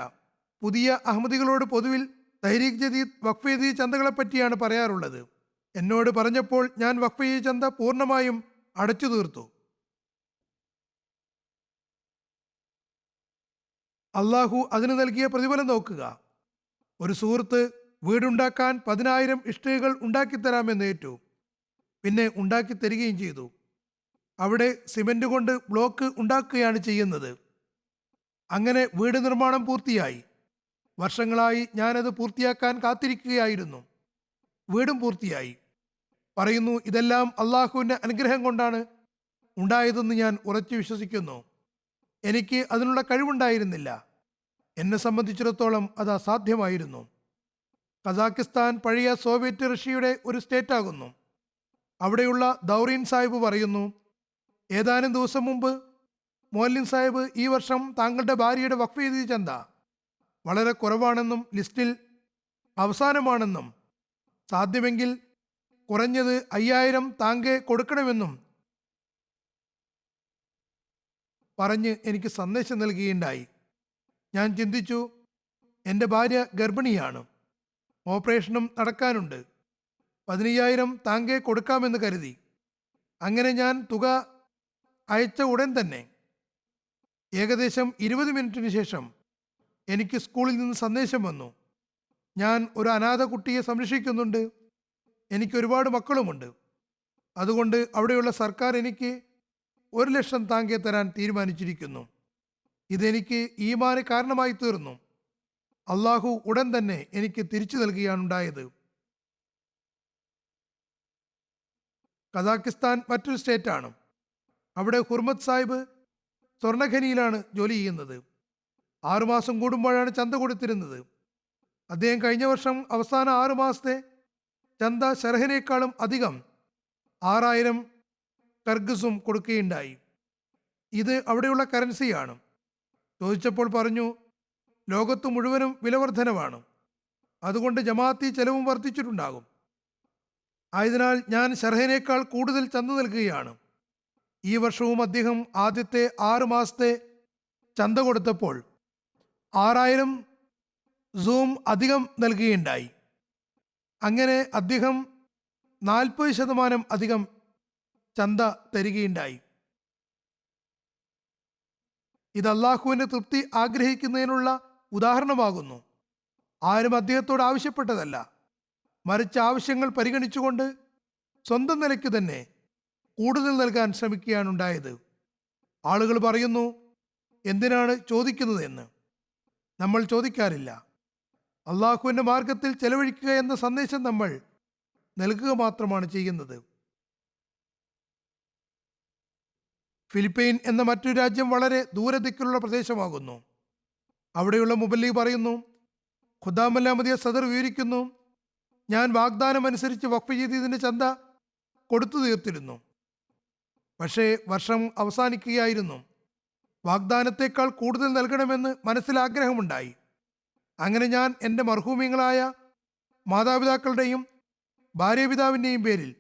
പുതിയ അഹമ്മദികളോട് പൊതുവിൽ തഹ്രീക് ജദീദ് വഖഫ് ചന്തകളെ പറ്റിയാണ് പറയാറുള്ളത്. എന്നോട് പറഞ്ഞപ്പോൾ ഞാൻ വഖഫ് ചന്ത പൂർണ്ണമായും അടച്ചു തീർത്തു. അള്ളാഹു അതിന് നൽകിയ പ്രതിഫലം നോക്കുക. ഒരു സുഹൃത്ത് വീടുണ്ടാക്കാൻ 10,000 ഇഷ്ടികകൾ ഉണ്ടാക്കിത്തരാമെന്ന് ഏറ്റു. പിന്നെ ഉണ്ടാക്കി തരികയും ചെയ്തു. അവിടെ സിമന്റ് കൊണ്ട് ബ്ലോക്ക് ഉണ്ടാക്കുകയാണ് ചെയ്യുന്നത്. അങ്ങനെ വീട് നിർമ്മാണം പൂർത്തിയായി. വർഷങ്ങളായി ഞാനത് പൂർത്തിയാക്കാൻ കാത്തിരിക്കുകയായിരുന്നു. വീടും പൂർത്തിയായി. പറയുന്നു, ഇതെല്ലാം അള്ളാഹുവിൻ്റെ അനുഗ്രഹം കൊണ്ടാണ് ഉണ്ടായതെന്ന് ഞാൻ ഉറച്ചു വിശ്വസിക്കുന്നു. എനിക്ക് അതിനുള്ള കഴിവുണ്ടായിരുന്നില്ല. എന്നെ സംബന്ധിച്ചിടത്തോളം അത് അസാധ്യമായിരുന്നു. കസാക്കിസ്ഥാൻ പഴയ സോവിയറ്റ് റഷ്യയുടെ ഒരു സ്റ്റേറ്റ് ആകുന്നു. അവിടെയുള്ള ദൗറീൻ സാഹിബ് പറയുന്നു, ഏതാനും ദിവസം മുമ്പ് മോല്ലിൻ സാഹിബ് ഈ വർഷം താങ്കളുടെ ഭാര്യയുടെ വഖഫ് ചന്ത വളരെ കുറവാണെന്നും ലിസ്റ്റിൽ അവസാനമാണെന്നും സാധ്യമെങ്കിൽ കുറഞ്ഞത് 5,000 താങ്കൾ കൊടുക്കണമെന്നും പറഞ്ഞ് എനിക്ക് സന്ദേശം നൽകുകയുണ്ടായി. ഞാൻ ചിന്തിച്ചു, എൻ്റെ ഭാര്യ ഗർഭിണിയാണ്, ഓപ്പറേഷനും നടക്കാനുണ്ട്, 15,000 താങ്കൾ കൊടുക്കാമെന്ന് കരുതി. അങ്ങനെ ഞാൻ തുക അയച്ച ഉടൻ തന്നെ ഏകദേശം 20 മിനിറ്റിന് ശേഷം എനിക്ക് സ്കൂളിൽ നിന്ന് സന്ദേശം വന്നു. ഞാൻ ഒരു അനാഥ കുട്ടിയെ സംരക്ഷിക്കുന്നുണ്ട്. എനിക്ക് ഒരുപാട് മക്കളുമുണ്ട്. അതുകൊണ്ട് അവിടെയുള്ള സർക്കാർ എനിക്ക് 1,00,000 താങ്കൾ തരാൻ തീരുമാനിച്ചിരിക്കുന്നു. ഇതെനിക്ക് ഈമാന് കാരണമായി തീർന്നു. അള്ളാഹു ഉടൻ തന്നെ എനിക്ക് തിരിച്ചു നൽകുകയാണുണ്ടായത്. കസാക്കിസ്ഥാൻ മറ്റൊരു സ്റ്റേറ്റാണ്. അവിടെ ഹുർമത് സാഹിബ് സ്വർണ്ണഖനിയിലാണ് ജോലി ചെയ്യുന്നത്. 6 മാസം കൂടുമ്പോഴാണ് ചന്ത കൊടുത്തിരുന്നത്. അദ്ദേഹം കഴിഞ്ഞ വർഷം അവസാന 6 മാസത്തെ ചന്ത ഷെർഹിനേക്കാളും അധികം 6,000 കർഗസും കൊടുക്കുകയുണ്ടായി. ഇത് അവിടെയുള്ള കറൻസിയാണ്. ചോദിച്ചപ്പോൾ പറഞ്ഞു, ലോകത്ത് മുഴുവനും വിലവർധനവാണ്, അതുകൊണ്ട് ജമാഅത്തി ചെലവും വർദ്ധിച്ചിട്ടുണ്ടാകും. ആയതിനാൽ ഞാൻ ഷെർഹിനേക്കാൾ കൂടുതൽ ചന്ത നൽകുകയാണ്. ഈ വർഷവും അദ്ദേഹം ആദ്യത്തെ 6 മാസത്തെ ചന്ത കൊടുത്തപ്പോൾ 6,000 സൂം അധികം നൽകുകയുണ്ടായി. അങ്ങനെ അദ്ദേഹം 40% അധികം ചന്ത തരികയുണ്ടായി. ഇത് അള്ളാഹുവിൻ്റെ തൃപ്തി ആഗ്രഹിക്കുന്നതിനുള്ള ഉദാഹരണമാകുന്നു. ആരും അദ്ദേഹത്തോട് ആവശ്യപ്പെട്ടതല്ല, മറിച്ച് ആവശ്യങ്ങൾ പരിഗണിച്ചുകൊണ്ട് സ്വന്തം നിലയ്ക്ക് തന്നെ കൂടുതൽ നൽകാൻ ശ്രമിക്കുകയാണുണ്ടായത്. ആളുകൾ പറയുന്നു, എന്തിനാണ് ചോദിക്കുന്നത് എന്ന് നമ്മൾ ചോദിക്കാറില്ല. അള്ളാഹുവിൻ്റെ മാർഗത്തിൽ ചെലവഴിക്കുക എന്ന സന്ദേശം നമ്മൾ നൽകുക മാത്രമാണ് ചെയ്യുന്നത്. ഫിലിപ്പൈൻ എന്ന മറ്റൊരു രാജ്യം വളരെ ദൂരദിക്കിലുള്ള പ്രദേശമാകുന്നു. അവിടെയുള്ള മുബല്ലി പറയുന്നു, ഖുദ്ദാമല്ലാമദിയ സദർ വിവരിക്കുന്നു, ഞാൻ വാഗ്ദാനം അനുസരിച്ച് വഖഫ് ചെയ്തതിൻ്റെ ചന്ത കൊടുത്തു തീർത്തിരുന്നു. പക്ഷേ വർഷം അവസാനിക്കുകയായിരുന്നു. വാഗ്ദാനത്തേക്കാൾ കൂടുതൽ നൽകണമെന്ന് മനസ്സിൽ ആഗ്രഹമുണ്ടായി. അങ്ങനെ ഞാൻ എൻ്റെ മർഹൂമിങ്ങളായ മാതാപിതാക്കളുടെയും ഭാര്യാപിതാവിൻ്റെയും പേരിൽ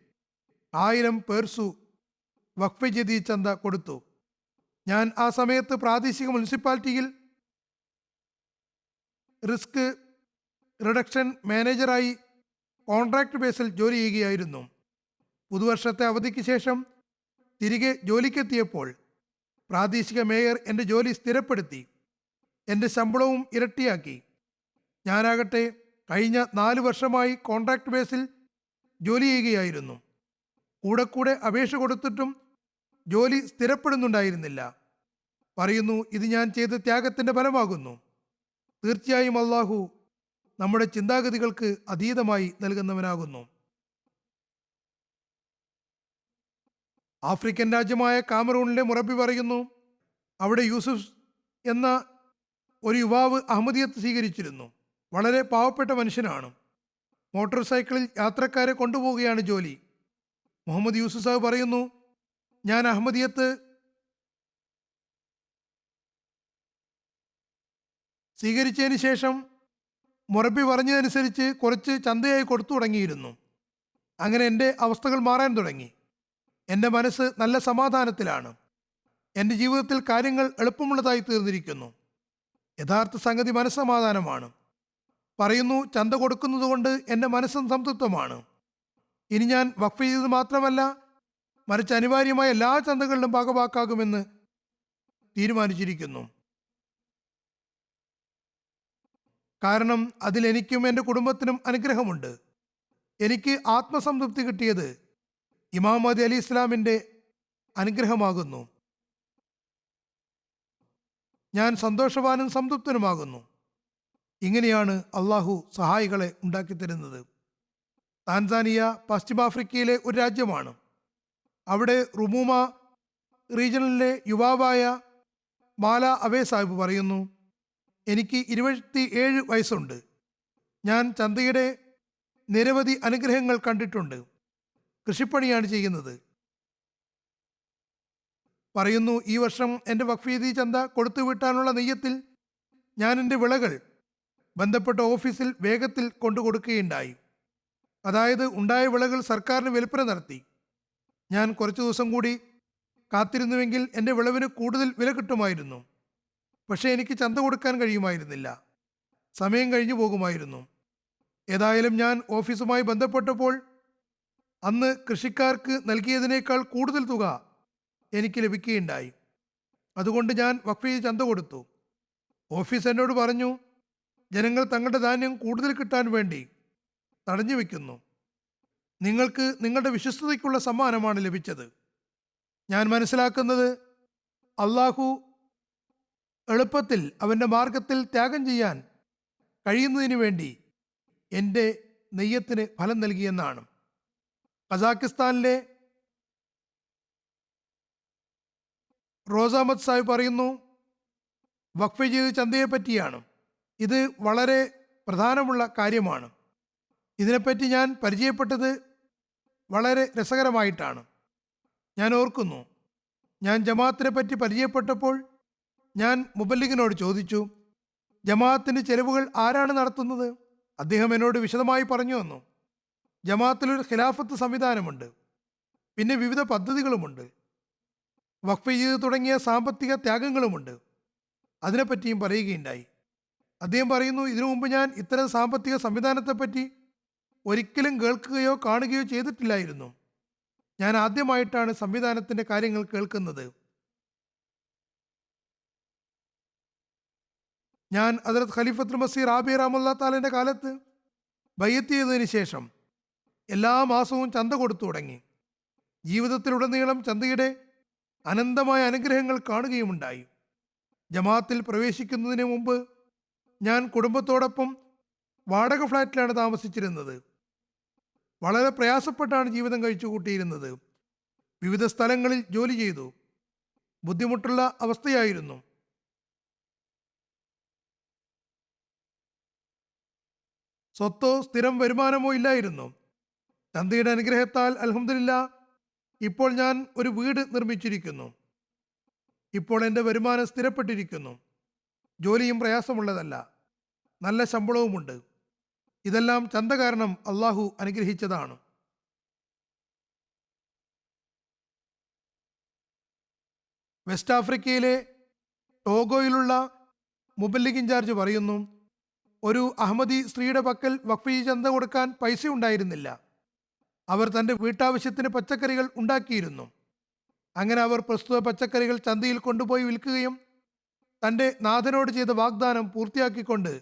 1000 പേർസു വഖഫ് ജദീദ് ചന്ത കൊടുത്തു. ഞാൻ ആ സമയത്ത് പ്രാദേശിക മുനിസിപ്പാലിറ്റിയിൽ റിസ്ക് റിഡക്ഷൻ മാനേജറായി കോൺട്രാക്ട് ബേസിൽ ജോലി ചെയ്യുകയായിരുന്നു. പുതുവർഷത്തെ അവധിക്ക് ശേഷം തിരികെ ജോലിക്കെത്തിയപ്പോൾ പ്രാദേശിക മേയർ എൻ്റെ ജോലി സ്ഥിരപ്പെടുത്തി. എൻ്റെ ശമ്പളവും ഇരട്ടിയാക്കി. ഞാനാകട്ടെ കഴിഞ്ഞ 4 വർഷമായി കോൺട്രാക്ട് ബേസിൽ ജോലി ചെയ്യുകയായിരുന്നു. കൂടെ അപേക്ഷ കൊടുത്തിട്ടും ജോലി സ്ഥിരപ്പെടുന്നുണ്ടായിരുന്നില്ല. പറയുന്നു, ഇത് ഞാൻ ചെയ്ത ത്യാഗത്തിൻ്റെ ഫലമാകുന്നു. തീർച്ചയായും അള്ളാഹു നമ്മുടെ ചിന്താഗതികൾക്ക് അതീതമായി നൽകുന്നവനാകുന്നു. ആഫ്രിക്കൻ രാജ്യമായ കാമറൂണിലെ മുറബി പറയുന്നു, അവിടെ യൂസുഫ് എന്ന ഒരു യുവാവ് അഹമ്മദിയത്ത് സ്വീകരിച്ചിരുന്നു. വളരെ പാവപ്പെട്ട മനുഷ്യനാണ്. മോട്ടോർ സൈക്കിളിൽ യാത്രക്കാരെ കൊണ്ടുപോവുകയാണ് ജോലി. മുഹമ്മദ് യൂസുഫ് സാഹ് പറയുന്നു, ഞാൻ അഹമ്മദിയത്ത് സ്വീകരിച്ചതിന് ശേഷം മുറബി പറഞ്ഞതനുസരിച്ച് കുറച്ച് ചന്തയായി കൊടുത്തു തുടങ്ങിയിരുന്നു. അങ്ങനെ എൻ്റെ അവസ്ഥകൾ മാറാൻ തുടങ്ങി. എൻ്റെ മനസ്സ് നല്ല സമാധാനത്തിലാണ്. എൻ്റെ ജീവിതത്തിൽ കാര്യങ്ങൾ എളുപ്പമുള്ളതായി തീർന്നിരിക്കുന്നു. യഥാർത്ഥ സംഗതി മനസ്സമാധാനമാണ്. പറയുന്നു, ചന്ത കൊടുക്കുന്നത് കൊണ്ട് എൻ്റെ മനസ്സും സംതൃപ്തമാണ്. ഇനി ഞാൻ വഖഫ് ചെയ്തത് മാത്രമല്ല, മറിച്ച് അനിവാര്യമായ എല്ലാ ചന്തകളിലും ഭാഗവാക്കാകുമെന്ന് തീരുമാനിച്ചിരിക്കുന്നു. കാരണം അതിൽ എനിക്കും എൻ്റെ കുടുംബത്തിനും അനുഗ്രഹമുണ്ട്. എനിക്ക് ആത്മസംതൃപ്തി കിട്ടിയത് ഇമാം മഹ്ദി അലി ഇസ്ലാമിൻ്റെ അനുഗ്രഹമാകുന്നു. ഞാൻ സന്തോഷവാനും സംതൃപ്തനുമാകുന്നു. ഇങ്ങനെയാണ് അള്ളാഹു സഹായികളെ ഉണ്ടാക്കിത്തരുന്നത്. താൻസാനിയ പശ്ചിമാഫ്രിക്കയിലെ ഒരു രാജ്യമാണ്. അവിടെ റുമൂമ റീജിയണിലെ യുവാവായ മാല അവേ സാഹിബ് പറയുന്നു, എനിക്ക് 27 വയസ്സുണ്ട്. ഞാൻ ചന്തയുടെ നിരവധി അനുഗ്രഹങ്ങൾ കണ്ടിട്ടുണ്ട്. കൃഷിപ്പണിയാണ് ചെയ്യുന്നത്. പറയുന്നു, ഈ വർഷം എൻ്റെ വഖഫ് ചെയ്ത ചന്ത കൊടുത്തു വിട്ടാനുള്ള നെയ്യത്തിൽ ഞാൻ എൻ്റെ വിളകൾ ബന്ധപ്പെട്ട ഓഫീസിൽ വേഗത്തിൽ കൊണ്ടുകൊടുക്കുകയുണ്ടായി. അതായത് ഉണ്ടായ വിളകൾ സർക്കാരിന് വിൽപ്പന നടത്തി. ഞാൻ കുറച്ച് ദിവസം കൂടി കാത്തിരുന്നുവെങ്കിൽ എൻ്റെ വിളവിന് കൂടുതൽ വില കിട്ടുമായിരുന്നു. പക്ഷേ എനിക്ക് ചന്ത കൊടുക്കാൻ കഴിയുമായിരുന്നില്ല. സമയം കഴിഞ്ഞു പോകുമായിരുന്നു. ഏതായാലും ഞാൻ ഓഫീസുമായി ബന്ധപ്പെട്ടപ്പോൾ അന്ന് കൃഷിക്കാർക്ക് നൽകിയതിനേക്കാൾ കൂടുതൽ തുക എനിക്ക് ലഭിക്കുകയുണ്ടായി. അതുകൊണ്ട് ഞാൻ വഖഫ് ചെയ്ത് ചന്ത കൊടുത്തു. ഓഫീസ് എന്നോട് പറഞ്ഞു, ജനങ്ങൾ തങ്ങളുടെ ധാന്യം കൂടുതൽ കിട്ടാൻ വേണ്ടി തടഞ്ഞു വെക്കുന്നു. നിങ്ങൾക്ക് നിങ്ങളുടെ വിശ്വസ്തതയ്ക്കുള്ള സമ്മാനമാണ് ലഭിച്ചത്. ഞാൻ മനസ്സിലാക്കുന്നത്, അള്ളാഹു എളുപ്പത്തിൽ അവൻ്റെ മാർഗത്തിൽ ത്യാഗം ചെയ്യാൻ കഴിയുന്നതിന് വേണ്ടി എൻ്റെ നെയ്യത്തിന് ഫലം നൽകിയെന്നാണ്. കസാക്കിസ്ഥാനിലെ റോസാമത് സാഹിബ് പറയുന്നു, വഖഫ് ചെയ്ത ചന്തയെ പറ്റിയാണ്. ഇത് വളരെ പ്രധാനമുള്ള കാര്യമാണ്. ഇതിനെപ്പറ്റി ഞാൻ പരിചയപ്പെട്ടത് വളരെ രസകരമായിട്ടാണ്. ഞാൻ ഓർക്കുന്നു, ഞാൻ ജമാഅത്തിനെ പറ്റി പരിചയപ്പെട്ടപ്പോൾ ഞാൻ മുബല്ലിഗിനോട് ചോദിച്ചു, ജമാഅത്തിൻ്റെ ചെലവുകൾ ആരാണ് നടത്തുന്നത്? അദ്ദേഹം എന്നോട് വിശദമായി പറഞ്ഞു തന്നു. ജമാഅത്തിലൊരു ഖിലാഫത്ത് സംവിധാനമുണ്ട്, പിന്നെ വിവിധ പദ്ധതികളുമുണ്ട്, വഖഫ് ചെയ്ത് തുടങ്ങിയ സാമ്പത്തിക ത്യാഗങ്ങളുമുണ്ട്. അതിനെപ്പറ്റിയും പറയുകയുണ്ടായി. അദ്ദേഹം പറയുന്നു, ഇതിനു മുമ്പ് ഞാൻ ഇത്തരം സാമ്പത്തിക സംവിധാനത്തെപ്പറ്റി ഒരിക്കലും കേൾക്കുകയോ കാണുകയോ ചെയ്തിട്ടില്ലായിരുന്നു. ഞാൻ ആദ്യമായിട്ടാണ് സംവിധാനത്തിൻ്റെ കാര്യങ്ങൾ കേൾക്കുന്നത്. ഞാൻ ഹദ്റത്ത് ഖലീഫത്തുൽ മസീഹ് റാബി റഹ്മത്തുള്ളാഹി തആലയുടെ കാലത്ത് ബൈഅത്ത് ചെയ്തതിന് ശേഷം എല്ലാ മാസവും ചന്ത കൊടുത്തു തുടങ്ങി. ജീവിതത്തിലുടനീളം ചന്തയുടെ അനന്തമായ അനുഗ്രഹങ്ങൾ കാണുകയുമുണ്ടായി. ജമാഅത്തിൽ പ്രവേശിക്കുന്നതിന് മുമ്പ് ഞാൻ കുടുംബത്തോടൊപ്പം വാടക ഫ്ലാറ്റിലാണ് താമസിച്ചിരുന്നത്. വളരെ പ്രയാസപ്പെട്ടാണ് ജീവിതം കഴിച്ചു കൂട്ടിയിരുന്നത്. വിവിധ സ്ഥലങ്ങളിൽ ജോലി ചെയ്തു. ബുദ്ധിമുട്ടുള്ള അവസ്ഥയായിരുന്നു. സ്വത്തോ സ്ഥിരം വരുമാനമോ ഇല്ലായിരുന്നു. തന്തയുടെ അനുഗ്രഹത്താൽ അൽഹംദുലില്ലാ ഇപ്പോൾ ഞാൻ ഒരു വീട് നിർമ്മിച്ചിരിക്കുന്നു. ഇപ്പോൾ എൻ്റെ വരുമാനം സ്ഥിരപ്പെട്ടിരിക്കുന്നു. ജോലിയും പ്രയാസമുള്ളതല്ല, നല്ല ശമ്പളവുമുണ്ട്. ഇതെല്ലാം ചന്ത കാരണം അള്ളാഹു അനുഗ്രഹിച്ചതാണ്. വെസ്റ്റ് ആഫ്രിക്കയിലെ ടോഗോയിലുള്ള മുബല്ലിഗ് ഇൻചാർജ് പറയുന്നു, ഒരു അഹമ്മദി സ്ത്രീയുടെ പക്കൽ വഖഫ് ചന്ത കൊടുക്കാൻ പൈസ ഉണ്ടായിരുന്നില്ല. അവർ തൻ്റെ വീട്ടാവശ്യത്തിന് പച്ചക്കറികൾ ഉണ്ടാക്കിയിരുന്നു. അങ്ങനെ അവർ പ്രസ്തുത പച്ചക്കറികൾ ചന്തയിൽ കൊണ്ടുപോയി വിൽക്കുകയും തൻ്റെ നാഥനോട് ചെയ്ത വാഗ്ദാനം പൂർത്തിയാക്കിക്കൊണ്ട്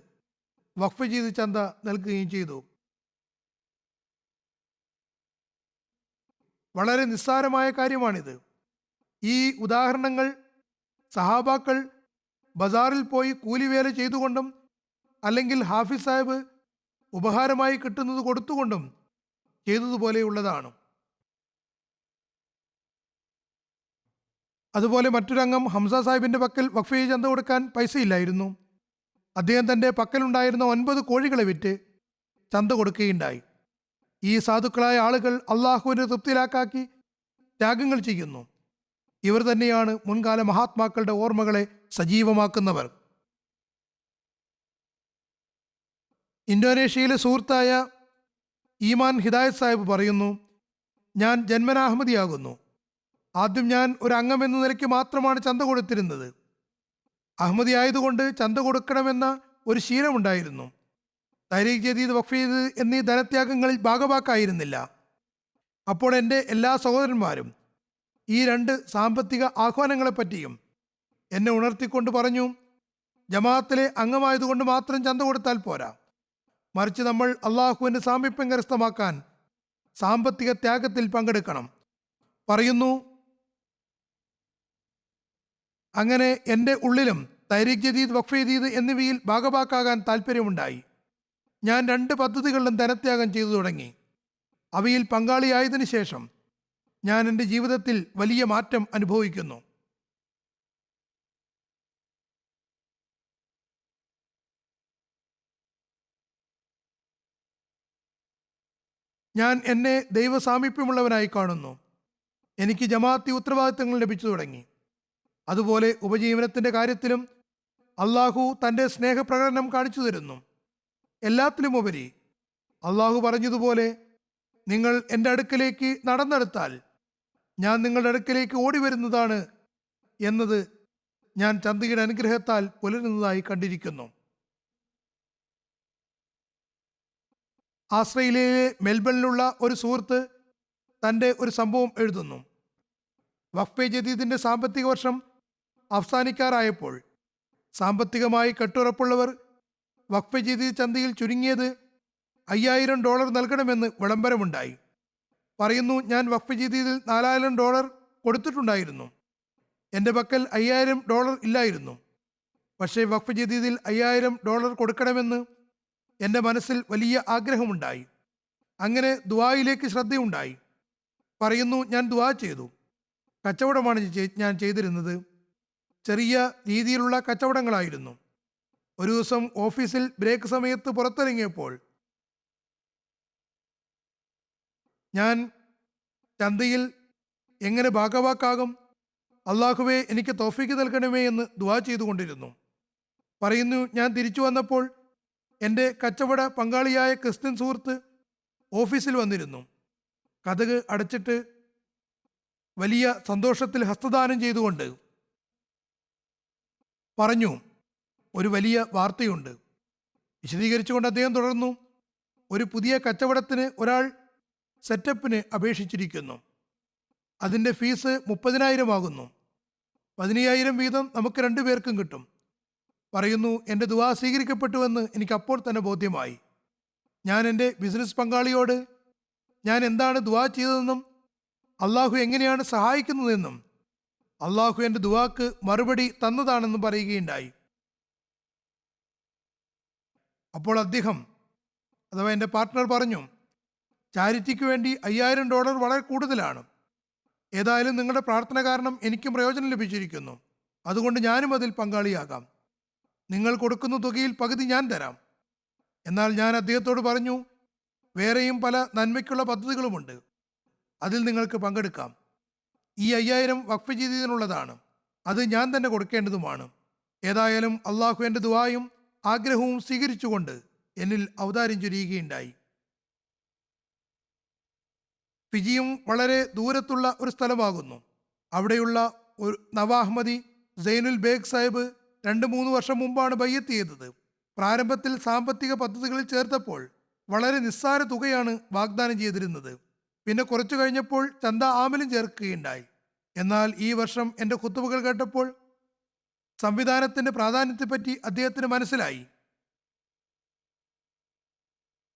വഖഫ് ചെയ്ത് ചന്ത നൽകുകയും ചെയ്തു. വളരെ നിസ്സാരമായ കാര്യമാണിത്. ഈ ഉദാഹരണങ്ങൾ സഹാബാക്കൾ ബസാറിൽ പോയി കൂലിവേല ചെയ്തുകൊണ്ടും അല്ലെങ്കിൽ ഹാഫിസ് സാഹിബ് ഉപഹാരമായി കിട്ടുന്നത് കൊടുത്തുകൊണ്ടും ചെയ്തതുപോലെയുള്ളതാണ്. അതുപോലെ മറ്റൊരംഗം ഹംസ സാഹിബിന്റെ പക്കൽ വഖഫ് ചന്ത കൊടുക്കാൻ പൈസയില്ലായിരുന്നു. അദ്ദേഹം തൻ്റെ പക്കലുണ്ടായിരുന്ന 9 കോഴികളെ വിറ്റ് ചന്ത കൊടുക്കുകയുണ്ടായി. ഈ സാധുക്കളായ ആളുകൾ അള്ളാഹുവിനെ തൃപ്തിയിലാക്കി ത്യാഗങ്ങൾ ചെയ്യുന്നു. ഇവർ തന്നെയാണ് മുൻകാല മഹാത്മാക്കളുടെ ഓർമ്മകളെ സജീവമാക്കുന്നവർ. ഇന്തോനേഷ്യയിലെ സുഹൃത്തായ ഈമാൻ ഹിദായത്ത് സാഹിബ് പറയുന്നു, ഞാൻ ജന്മനാ അഹമ്മദിയാകുന്നു. ആദ്യം ഞാൻ ഒരു അംഗം എന്ന നിലയ്ക്ക് മാത്രമാണ് ചന്ത കൊടുത്തിരുന്നത്. അഹമ്മദി ആയതുകൊണ്ട് ചന്ത കൊടുക്കണമെന്ന ഒരു ശീലമുണ്ടായിരുന്നു. തഹ്രീക് ജദീദ്, വഖഫ് ജദീദ് എന്നീ ധനത്യാഗങ്ങളിൽ ഭാഗവാക്കായിരുന്നില്ല. അപ്പോൾ എൻ്റെ എല്ലാ സഹോദരന്മാരും ഈ 2 സാമ്പത്തിക ആഹ്വാനങ്ങളെപ്പറ്റിയും എന്നെ ഉണർത്തിക്കൊണ്ട് പറഞ്ഞു, ജമാഅത്തിലെ അംഗമായതുകൊണ്ട് മാത്രം ചന്ത കൊടുത്താൽ പോരാ, മറിച്ച് നമ്മൾ അള്ളാഹുവിൻ്റെ സാമീപ്യം കരസ്ഥമാക്കാൻ സാമ്പത്തിക ത്യാഗത്തിൽ പങ്കെടുക്കണം. പറയുന്നു, അങ്ങനെ എൻ്റെ ഉള്ളിലും തഹ്രീക് ജദീദ്, വഖഫ് ജദീദ് എന്നിവയിൽ ഭാഗവാക്കാകാൻ താല്പര്യമുണ്ടായി. ഞാൻ 2 പദ്ധതികളിലും ധനത്യാഗം ചെയ്തു തുടങ്ങി. അവയിൽ പങ്കാളിയായതിനു ശേഷം ഞാൻ എൻ്റെ ജീവിതത്തിൽ വലിയ മാറ്റം അനുഭവിക്കുന്നു. ഞാൻ എന്നെ ദൈവസാമീപ്യമുള്ളവനായി കാണുന്നു. എനിക്ക് ജമാഅത്തി ഉത്തരവാദിത്തങ്ങൾ ലഭിച്ചു തുടങ്ങി. അതുപോലെ ഉപജീവനത്തിൻ്റെ കാര്യത്തിലും അള്ളാഹു തൻ്റെ സ്നേഹപ്രകടനം കാണിച്ചു തരുന്നു. എല്ലാത്തിലുമുപരി അള്ളാഹു പറഞ്ഞതുപോലെ, നിങ്ങൾ എൻ്റെ അടുക്കലേക്ക് നടന്നെടുത്താൽ ഞാൻ നിങ്ങളുടെ അടുക്കലേക്ക് ഓടി വരുന്നതാണ് എന്നത് ഞാൻ ചന്തയുടെ അനുഗ്രഹത്താൽ പുലരുന്നതായി കണ്ടിരിക്കുന്നു. ആസ്ട്രേലിയയിലെ മെൽബണിലുള്ള ഒരു സുഹൃത്ത് തൻ്റെ ഒരു സംഭവം എഴുതുന്നു. വഖഫ് ജദീദിൻ്റെ സാമ്പത്തിക വർഷം അവസാനിക്കാറായപ്പോൾ സാമ്പത്തികമായി കെട്ടുറപ്പുള്ളവർ വഖഫ് ജദീദ് ചന്തയിൽ ചുരുങ്ങിയത് $5000 നൽകണമെന്ന് വിളംബരമുണ്ടായി. പറയുന്നു, ഞാൻ വഖഫ് ജദീദിൽ $4000 കൊടുത്തിട്ടുണ്ടായിരുന്നു. എൻ്റെ പക്കൽ $5000 ഇല്ലായിരുന്നു. പക്ഷേ വഖഫ് ജദീദിൽ $5000 കൊടുക്കണമെന്ന് എൻ്റെ മനസ്സിൽ വലിയ ആഗ്രഹമുണ്ടായി. അങ്ങനെ ദുആയിലേക്ക് ശ്രദ്ധയുണ്ടായി. പറയുന്നു, ഞാൻ ദുആ ചെയ്തു. കച്ചവടമാണ് ഞാൻ ചെയ്തിരുന്നത്. ചെറിയ രീതിയിലുള്ള കച്ചവടങ്ങളായിരുന്നു. ഒരു ദിവസം ഓഫീസിൽ ബ്രേക്ക് സമയത്ത് പുറത്തിറങ്ങിയപ്പോൾ ഞാൻ ചന്തയിൽ എങ്ങനെ ഭാഗവാക്കാകും, അള്ളാഹുവേ എനിക്ക് തൗഫീക്ക് നൽകണമേ എന്ന് ദുആ ചെയ്തുകൊണ്ടിരുന്നു. പറയുന്നു, ഞാൻ തിരിച്ചു വന്നപ്പോൾ എൻ്റെ കച്ചവട പങ്കാളിയായ ക്രിസ്ത്യൻ സുഹൃത്ത് ഓഫീസിൽ വന്നിരുന്നു. കതക് അടച്ചിട്ട് വലിയ സന്തോഷത്തിൽ ഹസ്തദാനം ചെയ്തുകൊണ്ട് പറഞ്ഞു, ഒരു വലിയ വാർത്തയുണ്ട്. വിശദീകരിച്ചുകൊണ്ട് അദ്ദേഹം തുടർന്നു, ഒരു പുതിയ കച്ചവടത്തിന് ഒരാൾ സെറ്റപ്പിന് അപേക്ഷിച്ചിരിക്കുന്നു. അതിൻ്റെ ഫീസ് 30,000 ആകുന്നു. 15,000 വീതം നമുക്ക് 2 പേർക്കും കിട്ടും. പറയുന്നു, എൻ്റെ ദുആ സ്വീകരിക്കപ്പെട്ടുവെന്ന് എനിക്ക് അപ്പോൾ തന്നെ ബോധ്യമായി. ഞാൻ എൻ്റെ ബിസിനസ് പങ്കാളിയോട് ഞാൻ എന്താണ് ദുആ ചെയ്തതെന്നും അള്ളാഹു എങ്ങനെയാണ് സഹായിക്കുന്നതെന്നും അള്ളാഹു എൻ്റെ ദുവാക്ക് മറുപടി തന്നതാണെന്ന് പറയുകയുണ്ടായി. അപ്പോൾ അദ്ദേഹം അഥവാ എൻ്റെ പാർട്ട്ണർ പറഞ്ഞു, ചാരിറ്റിക്ക് വേണ്ടി $5000 വളരെ കൂടുതലാണ്. ഏതായാലും നിങ്ങളുടെ പ്രാർത്ഥന കാരണം എനിക്കും പ്രയോജനം ലഭിച്ചിരിക്കുന്നു. അതുകൊണ്ട് ഞാനും അതിൽ പങ്കാളിയാകാം. നിങ്ങൾ കൊടുക്കുന്ന തുകയിൽ പകുതി ഞാൻ തരാം. എന്നാൽ ഞാൻ അദ്ദേഹത്തോട് പറഞ്ഞു, വേറെയും പല നന്മയ്ക്കുള്ള പദ്ധതികളുമുണ്ട്, അതിൽ നിങ്ങൾക്ക് പങ്കെടുക്കാം. ഈ 5000 വഖഫ് ചെയ്തതിനുള്ളതാണ്. അത് ഞാൻ തന്നെ കൊടുക്കേണ്ടതുമാണ്. ഏതായാലും അള്ളാഹു എൻ്റെ ദുആയും ആഗ്രഹവും സ്വീകരിച്ചുകൊണ്ട് എന്നിൽ ഔദാര്യം ചൊരിയുകയുണ്ടായി. ഫിജിയും വളരെ ദൂരത്തുള്ള ഒരു സ്ഥലമാകുന്നു. അവിടെയുള്ള ഒരു നവാഹ്മദി സൈനുൽ ബേഗ് സാഹിബ് 2-3 വർഷം മുമ്പാണ് ബയ്യത്ത് ചെയ്തത്. പ്രാരംഭത്തിൽ സാമ്പത്തിക പദ്ധതികളിൽ ചേർത്തപ്പോൾ വളരെ നിസ്സാര തുകയാണ് വാഗ്ദാനം ചെയ്തിരുന്നത്. പിന്നെ കുറച്ചു കഴിഞ്ഞപ്പോൾ ചന്ത ആമലും ചേർക്കുകയുണ്ടായി. എന്നാൽ ഈ വർഷം എൻ്റെ ഖുത്ബകൾ കേട്ടപ്പോൾ സംവിധാനത്തിന്റെ പ്രാധാന്യത്തെപ്പറ്റി അദ്ദേഹത്തിന് മനസ്സിലായി.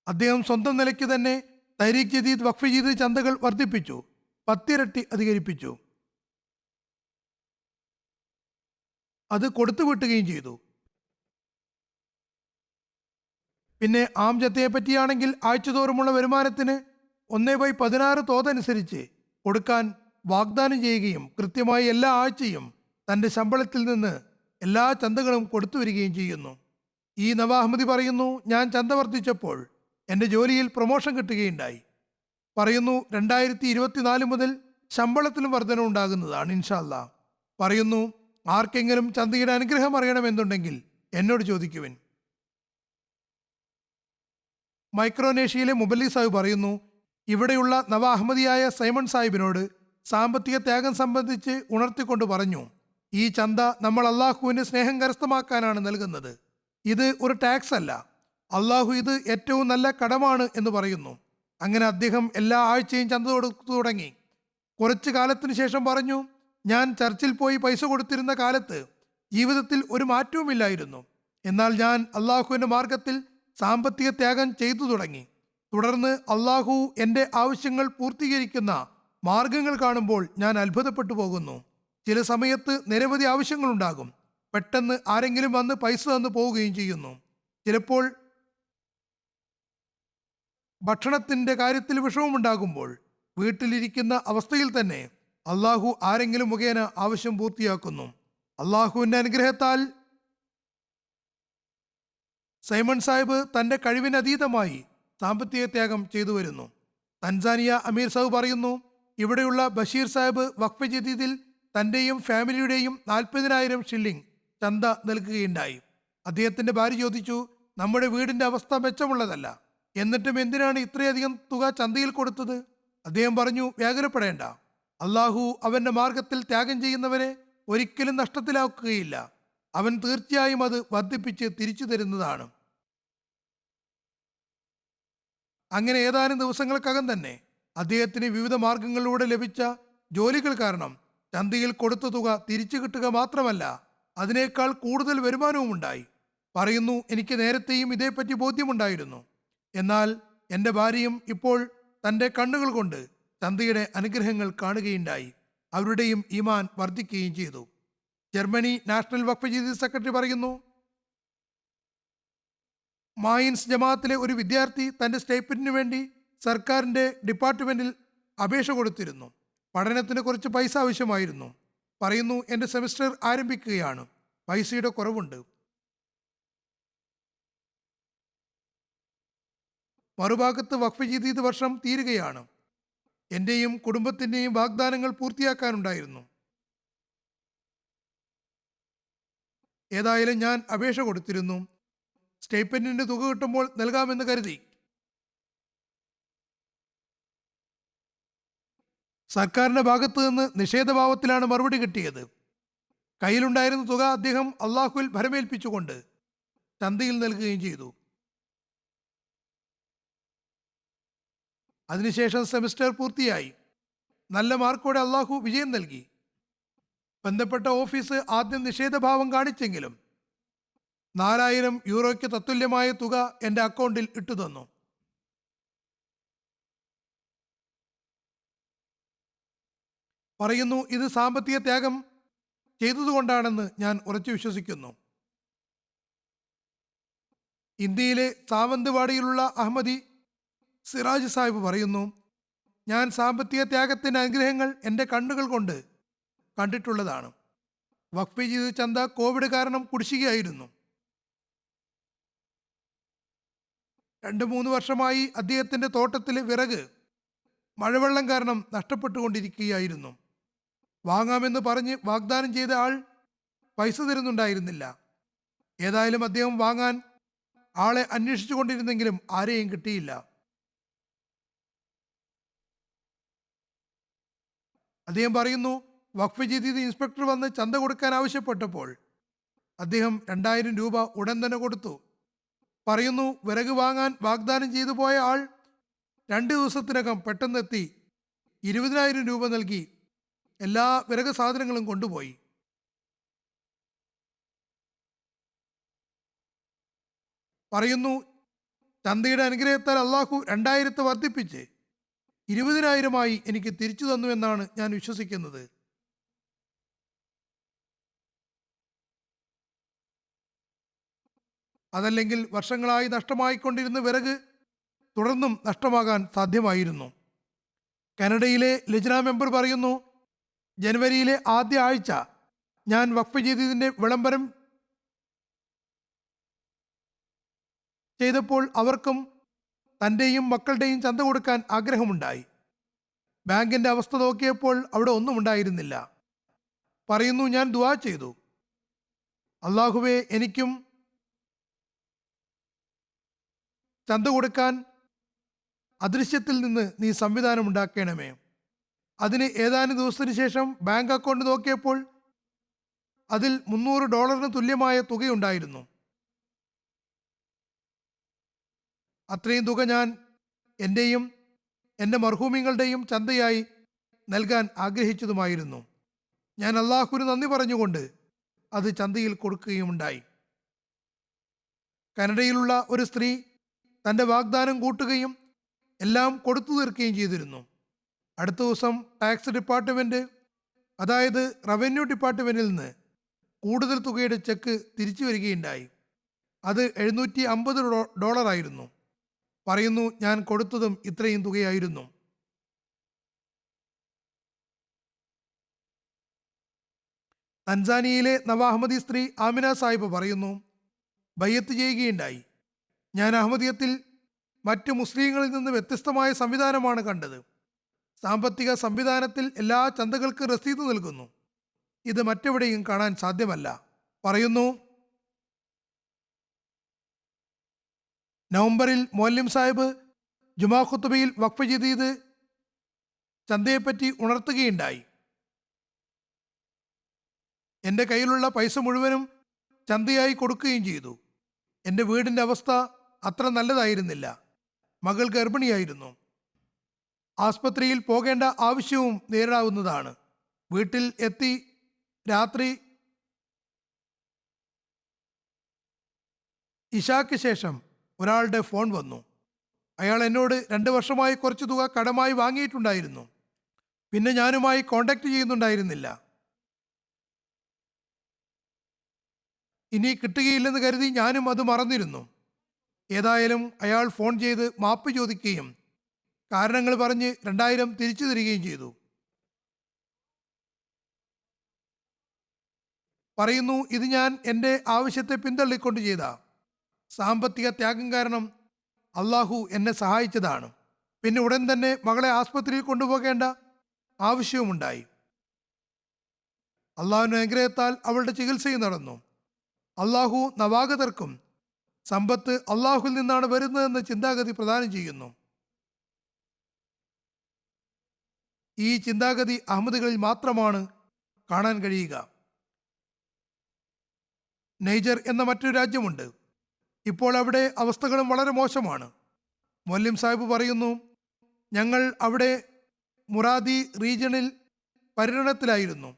അദ്ദേഹം സ്വന്തം നിലയ്ക്ക് തന്നെ തഹരീഖ് ജദീദ് വഖഫ് ചെയ്ത് ചന്തകൾ വർദ്ധിപ്പിച്ചു, 10 ഇരട്ടി അധികരിപ്പിച്ചു. അത് കൊടുത്തുവിട്ടുകയും ചെയ്തു. പിന്നെ ആം ജത്തയെ പറ്റിയാണെങ്കിൽ ആഴ്ചതോറുമുള്ള വരുമാനത്തിന് 1/16 തോതനുസരിച്ച് കൊടുക്കാൻ വാഗ്ദാനം ചെയ്യുകയും കൃത്യമായി എല്ലാ ആഴ്ചയും തൻ്റെ ശമ്പളത്തിൽ നിന്ന് എല്ലാ ചന്തകളും കൊടുത്തു വരികയും ചെയ്യുന്നു. ഈ നവാഹ്മദി പറയുന്നു, ഞാൻ ചന്ത വർദ്ധിച്ചപ്പോൾ എൻ്റെ ജോലിയിൽ പ്രൊമോഷൻ കിട്ടുകയുണ്ടായി. പറയുന്നു, 2024 മുതൽ ശമ്പളത്തിലും വർധന ഉണ്ടാകുന്നതാണ് ഇൻഷാ അല്ലാ. പറയുന്നു, ആർക്കെങ്കിലും ചന്തയുടെ അനുഗ്രഹം അറിയണമെന്നുണ്ടെങ്കിൽ എന്നോട് ചോദിക്കുവിൻ. മൈക്രോനേഷ്യയിലെ മുബല്ലി സാഹിബ് പറയുന്നു, ഇവിടെയുള്ള നവ അഹമ്മദിയായ സൈമൺ സാഹിബിനോട് സാമ്പത്തിക ത്യാഗം സംബന്ധിച്ച് ഉണർത്തിക്കൊണ്ട് പറഞ്ഞു, ഈ ചന്ത നമ്മൾ അള്ളാഹുവിന് സ്നേഹം കരസ്ഥമാക്കാനാണ് നൽകുന്നത്. ഇത് ഒരു ടാക്സ് അല്ല. അള്ളാഹു ഇത് ഏറ്റവും നല്ല കടമാണ് എന്ന് പറയുന്നു. അങ്ങനെ അദ്ദേഹം എല്ലാ ആഴ്ചയും ചന്ത കൊടുത്തു തുടങ്ങി. കുറച്ചു കാലത്തിന് ശേഷം പറഞ്ഞു, ഞാൻ ചർച്ചിൽ പോയി പൈസ കൊടുത്തിരുന്ന കാലത്ത് ജീവിതത്തിൽ ഒരു മാറ്റവുമില്ലായിരുന്നു. എന്നാൽ ഞാൻ അള്ളാഹുവിൻ്റെ മാർഗത്തിൽ സാമ്പത്തിക ത്യാഗം ചെയ്തു തുടങ്ങി. തുടർന്ന് അള്ളാഹു എൻ്റെ ആവശ്യങ്ങൾ പൂർത്തീകരിക്കുന്ന മാർഗങ്ങൾ കാണുമ്പോൾ ഞാൻ അത്ഭുതപ്പെട്ടു പോകുന്നു. ചില സമയത്ത് നിരവധി ആവശ്യങ്ങളുണ്ടാകും. പെട്ടെന്ന് ആരെങ്കിലും വന്ന് പൈസ തന്നു പോവുകയും ചെയ്യുന്നു. ചിലപ്പോൾ ഭക്ഷണത്തിൻ്റെ കാര്യത്തിൽ വിഷമമുണ്ടാകുമ്പോൾ വീട്ടിലിരിക്കുന്ന അവസ്ഥയിൽ തന്നെ അള്ളാഹു ആരെങ്കിലും മുഖേന ആവശ്യം പൂർത്തിയാക്കുന്നു. അള്ളാഹുവിൻ്റെ അനുഗ്രഹത്താൽ സൈമൺ സാഹിബ് തൻ്റെ കഴിവിനതീതമായി സാമ്പത്തിക ത്യാഗം ചെയ്തു വരുന്നു. തൻസാനിയ അമീർ സാഹിബ് പറയുന്നു, ഇവിടെയുള്ള ബഷീർ സാഹിബ് വഖഫ് ജദീദിൽ തൻ്റെയും ഫാമിലിയുടെയും 40,000 ഷില്ലിംഗ് ചന്ത നൽകുകയുണ്ടായി. അദ്ദേഹത്തിൻ്റെ ഭാര്യ ചോദിച്ചു, നമ്മുടെ വീടിൻ്റെ അവസ്ഥ മെച്ചമുള്ളതല്ല, എന്നിട്ടും എന്തിനാണ് ഇത്രയധികം തുക ചന്തയിൽ കൊടുത്തത്? അദ്ദേഹം പറഞ്ഞു, വ്യാകുലപ്പെടേണ്ട. അള്ളാഹു അവൻ്റെ മാർഗത്തിൽ ത്യാഗം ചെയ്യുന്നവരെ ഒരിക്കലും നഷ്ടത്തിലാക്കുകയില്ല. അവൻ തീർച്ചയായും അത് വർദ്ധിപ്പിച്ച് തിരിച്ചു തരുന്നതാണ്. അങ്ങനെ ഏതാനും ദിവസങ്ങൾക്കകം തന്നെ അദ്ദേഹത്തിന് വിവിധ മാർഗങ്ങളിലൂടെ ലഭിച്ച ജോലികൾ കാരണം ചന്തയിൽ കൊടുത്ത തുക തിരിച്ചു കിട്ടുക മാത്രമല്ല, അതിനേക്കാൾ കൂടുതൽ വരുമാനവും ഉണ്ടായി. പറയുന്നു, എനിക്ക് നേരത്തെയും ഇതേപ്പറ്റി ബോധ്യമുണ്ടായിരുന്നു. എന്നാൽ എൻ്റെ ഭാര്യയും ഇപ്പോൾ തൻ്റെ കണ്ണുകൾ കൊണ്ട് ചന്തയുടെ അനുഗ്രഹങ്ങൾ കാണുകയുണ്ടായി. അവരുടെയും ഈമാൻ വർദ്ധിക്കുകയും ചെയ്തു. ജർമ്മനി നാഷണൽ വഖഫ് ജദീദ് സെക്രട്ടറി പറയുന്നു, മായിൻസ് ജമാഅത്തിലെ ഒരു വിദ്യാർത്ഥി തൻ്റെ സ്റ്റൈപ്പൻഡിന് വേണ്ടി സർക്കാരിൻ്റെ ഡിപ്പാർട്ട്മെൻറ്റിൽ അപേക്ഷ കൊടുത്തിരുന്നു. പഠനത്തിന് കുറച്ച് പൈസ ആവശ്യമായിരുന്നു. പറയുന്നു, എൻ്റെ സെമിസ്റ്റർ ആരംഭിക്കുകയാണ്, പൈസയുടെ കുറവുണ്ട്. മറുഭാഗത്ത് വഖഫ് ജദീദ് വർഷം തീരുകയാണ്. എൻ്റെയും കുടുംബത്തിൻ്റെയും വാഗ്ദാനങ്ങൾ പൂർത്തിയാക്കാനുണ്ടായിരുന്നു. ഏതായാലും ഞാൻ അപേക്ഷ കൊടുത്തിരുന്നു. സ്റ്റൈപ്പൻഡിൻ്റെ തുക കിട്ടുമ്പോൾ നൽകാമെന്ന് കരുതി. സർക്കാരിൻ്റെ ഭാഗത്തു നിന്ന് നിഷേധഭാവത്തിലാണ് മറുപടി കിട്ടിയത്. കയ്യിലുണ്ടായിരുന്ന തുക അദ്ദേഹം അള്ളാഹുവിൽ ഭരമേൽപ്പിച്ചുകൊണ്ട് ചന്തയിൽ നൽകുകയും ചെയ്തു. അതിനുശേഷം സെമിസ്റ്റർ പൂർത്തിയായി. നല്ല മാർക്കോടെ അള്ളാഹു വിജയം നൽകി. ബന്ധപ്പെട്ട ഓഫീസ് ആദ്യം നിഷേധഭാവം കാണിച്ചെങ്കിലും 4,000 യൂറോയ്ക്ക് തത്തുല്യമായ തുക എൻ്റെ അക്കൗണ്ടിൽ ഇട്ടുതന്നു. പറയുന്നു, ഇത് സാമ്പത്തിക ത്യാഗം ചെയ്തതുകൊണ്ടാണെന്ന് ഞാൻ ഉറച്ചു വിശ്വസിക്കുന്നു. ഇന്ത്യയിലെ സാവന്ത്വാടിയിലുള്ള അഹമ്മദി സിറാജ് സാഹിബ് പറയുന്നു, ഞാൻ സാമ്പത്തിക ത്യാഗത്തിൻ്റെ അനുഗ്രഹങ്ങൾ എൻ്റെ കണ്ണുകൾ കൊണ്ട് കണ്ടിട്ടുള്ളതാണ്. വഖഫ് ചെയ്ത ചന്ത കോവിഡ് കാരണം കുടിശ്ശികയായിരുന്നു. 2-3 വർഷമായി അദ്ദേഹത്തിൻ്റെ തോട്ടത്തിലെ വിറക് മഴവെള്ളം കാരണം നഷ്ടപ്പെട്ടുകൊണ്ടിരിക്കുകയായിരുന്നു. വാങ്ങാമെന്ന് പറഞ്ഞ് വാഗ്ദാനം ചെയ്ത ആൾ പൈസ തരുന്നുണ്ടായിരുന്നില്ല. ഏതായാലും അദ്ദേഹം വാങ്ങാൻ ആളെ അന്വേഷിച്ചു കൊണ്ടിരുന്നെങ്കിലും ആരെയും കിട്ടിയില്ല. അദ്ദേഹം പറയുന്നു, വഖഫ് ജദീദ് ഇൻസ്പെക്ടർ വന്ന് ചന്ത കൊടുക്കാൻ ആവശ്യപ്പെട്ടപ്പോൾ അദ്ദേഹം 2000 രൂപ ഉടൻ തന്നെ കൊടുത്തു. പറയുന്നു, വിറക് വാങ്ങാൻ വാഗ്ദാനം ചെയ്തു പോയ ആൾ 2 ദിവസത്തിനകം പെട്ടെന്നെത്തി 20,000 രൂപ നൽകി എല്ലാ വിറക് സാധനങ്ങളും കൊണ്ടുപോയി. പറയുന്നു, ചന്തയുടെ അനുഗ്രഹത്താൽ അള്ളാഹു 2000 വർദ്ധിപ്പിച്ച് 20,000 എനിക്ക് തിരിച്ചു തന്നുവെന്നാണ് ഞാൻ വിശ്വസിക്കുന്നത്. അതല്ലെങ്കിൽ വർഷങ്ങളായി നഷ്ടമായിക്കൊണ്ടിരുന്ന വിറക് തുടർന്നും നഷ്ടമാകാൻ സാധ്യമായിരുന്നു. കാനഡയിലെ ലജ്ന മെമ്പർ പറയുന്നു, ജനുവരിയിലെ ആദ്യ ആഴ്ച ഞാൻ വഖഫ് ജദീദിന്റെ വിളംബരം ചെയ്തപ്പോൾ അവർക്കും തൻ്റെയും മക്കളുടെയും ചന്ത കൊടുക്കാൻ ആഗ്രഹമുണ്ടായി. ബാങ്കിൻ്റെ അവസ്ഥ നോക്കിയപ്പോൾ അവിടെ ഒന്നും ഉണ്ടായിരുന്നില്ല. പറയുന്നു, ഞാൻ ദുആ ചെയ്തു, അള്ളാഹുവേ, എനിക്കും ചന്ത കൊടുക്കാൻ അദൃശ്യത്തിൽ നിന്ന് നീ സംവിധാനം ഉണ്ടാക്കണമേ. അതിന് ഏതാനും ദിവസത്തിന് ശേഷം ബാങ്ക് അക്കൗണ്ട് നോക്കിയപ്പോൾ അതിൽ $300 തുല്യമായ തുകയുണ്ടായിരുന്നു. അത്രയും തുക ഞാൻ എൻ്റെയും എൻ്റെ മർഹൂമിങ്ങളുടെയും ചന്തയായി നൽകാൻ ആഗ്രഹിച്ചതുമായിരുന്നു. ഞാൻ അള്ളാഹുവിന് നന്ദി പറഞ്ഞുകൊണ്ട് അത് ചന്തയിൽ കൊടുക്കുകയുമുണ്ടായി. കാനഡയിലുള്ള ഒരു സ്ത്രീ തൻ്റെ വാഗ്ദാനം കൂട്ടുകയും എല്ലാം കൊടുത്തു തീർക്കുകയും ചെയ്തിരുന്നു. അടുത്ത ദിവസം ടാക്സ് ഡിപ്പാർട്ട്മെൻറ്റ്, അതായത് റവന്യൂ ഡിപ്പാർട്ട്മെൻറ്റിൽ നിന്ന് കൂടുതൽ തുകയുടെ ചെക്ക് തിരിച്ചു വരികയുണ്ടായി. അത് $750 ആയിരുന്നു. പറയുന്നു, ഞാൻ കൊടുത്തതും ഇത്രയും തുകയായിരുന്നു. തൻസാനിയയിലെ നവ അഹമ്മദി സ്ത്രീ ആമിന സാഹിബ് പറയുന്നു, ബയ്യത്ത് ചെയ്യുകയുണ്ടായി. ഞാൻ അഹമ്മദിയത്തിൽ മറ്റ് മുസ്ലിങ്ങളിൽ നിന്ന് വ്യത്യസ്തമായ സംവിധാനമാണ് കണ്ടത്. സാമ്പത്തിക സംവിധാനത്തിൽ എല്ലാ ചന്തകൾക്കും രസീത് നൽകുന്നു. ഇത് മറ്റെവിടെയും കാണാൻ സാധ്യമല്ല. പറയുന്നു, നവംബറിൽ മൗലം സാഹിബ് ജുമാ ഖുത്ബയിൽ വഖഫ് ജദീദ് ചന്തയെപ്പറ്റി ഉണർത്തുകയുണ്ടായി. എൻ്റെ കയ്യിലുള്ള പൈസ മുഴുവനും ചന്തയായി കൊടുക്കുകയും ചെയ്തു. എൻ്റെ വീടിൻ്റെ അവസ്ഥ അത്ര നല്ലതായിരുന്നില്ല. മകൾ ഗർഭിണിയായിരുന്നു. ആസ്പത്രിയിൽ പോകേണ്ട ആവശ്യവും നേരിടാവുന്നതാണ്. വീട്ടിൽ എത്തി രാത്രി ഇശാക്ക് ശേഷം ഒരാളുടെ ഫോൺ വന്നു. അയാൾ എന്നോട് 2 വർഷമായി കുറച്ച് തുക കടമായി വാങ്ങിയിട്ടുണ്ടായിരുന്നു. പിന്നെ ഞാനുമായി കോണ്ടാക്ട് ചെയ്യുന്നുണ്ടായിരുന്നില്ല. ഇനി കിട്ടുകയില്ലെന്ന് കരുതി ഞാനും അത് മറന്നിരുന്നു. ഏതായാലും അയാൾ ഫോൺ ചെയ്ത് മാപ്പ് ചോദിക്കുകയും കാരണങ്ങൾ പറഞ്ഞ് 2000 തിരിച്ചു തരികയും ചെയ്തു. പറയുന്നു, ഇത് ഞാൻ എൻ്റെ ആവശ്യത്തെ പിന്തള്ളിക്കൊണ്ട് ചെയ്ത സാമ്പത്തിക ത്യാഗം കാരണം അള്ളാഹു എന്നെ സഹായിച്ചതാണ്. പിന്നെ ഉടൻ തന്നെ മകളെ ആസ്പത്രിയിൽ കൊണ്ടുപോകേണ്ട ആവശ്യവുമുണ്ടായി. അള്ളാഹുവിൻ്റെ അനുഗ്രഹത്താൽ അവളുടെ ചികിത്സയും നടന്നു. അള്ളാഹു നവാഗതർക്കും സമ്പത്ത് അള്ളാഹുവിൽ നിന്നാണ് വരുന്നതെന്ന് ചിന്താഗതി പ്രദാനം ചെയ്യുന്നു. ഈ ചിന്താഗതി അഹമ്മദികളിൽ മാത്രമാണ് കാണാൻ കഴിയുക. നൈജർ എന്ന മറ്റൊരു രാജ്യമുണ്ട്. ഇപ്പോൾ അവിടെ അവസ്ഥകളും വളരെ മോശമാണ്. മൗലം സാഹിബ് പറയുന്നു, ഞങ്ങൾ അവിടെ മുറാദി റീജിയണിൽ പര്യടനത്തിലായിരുന്നു.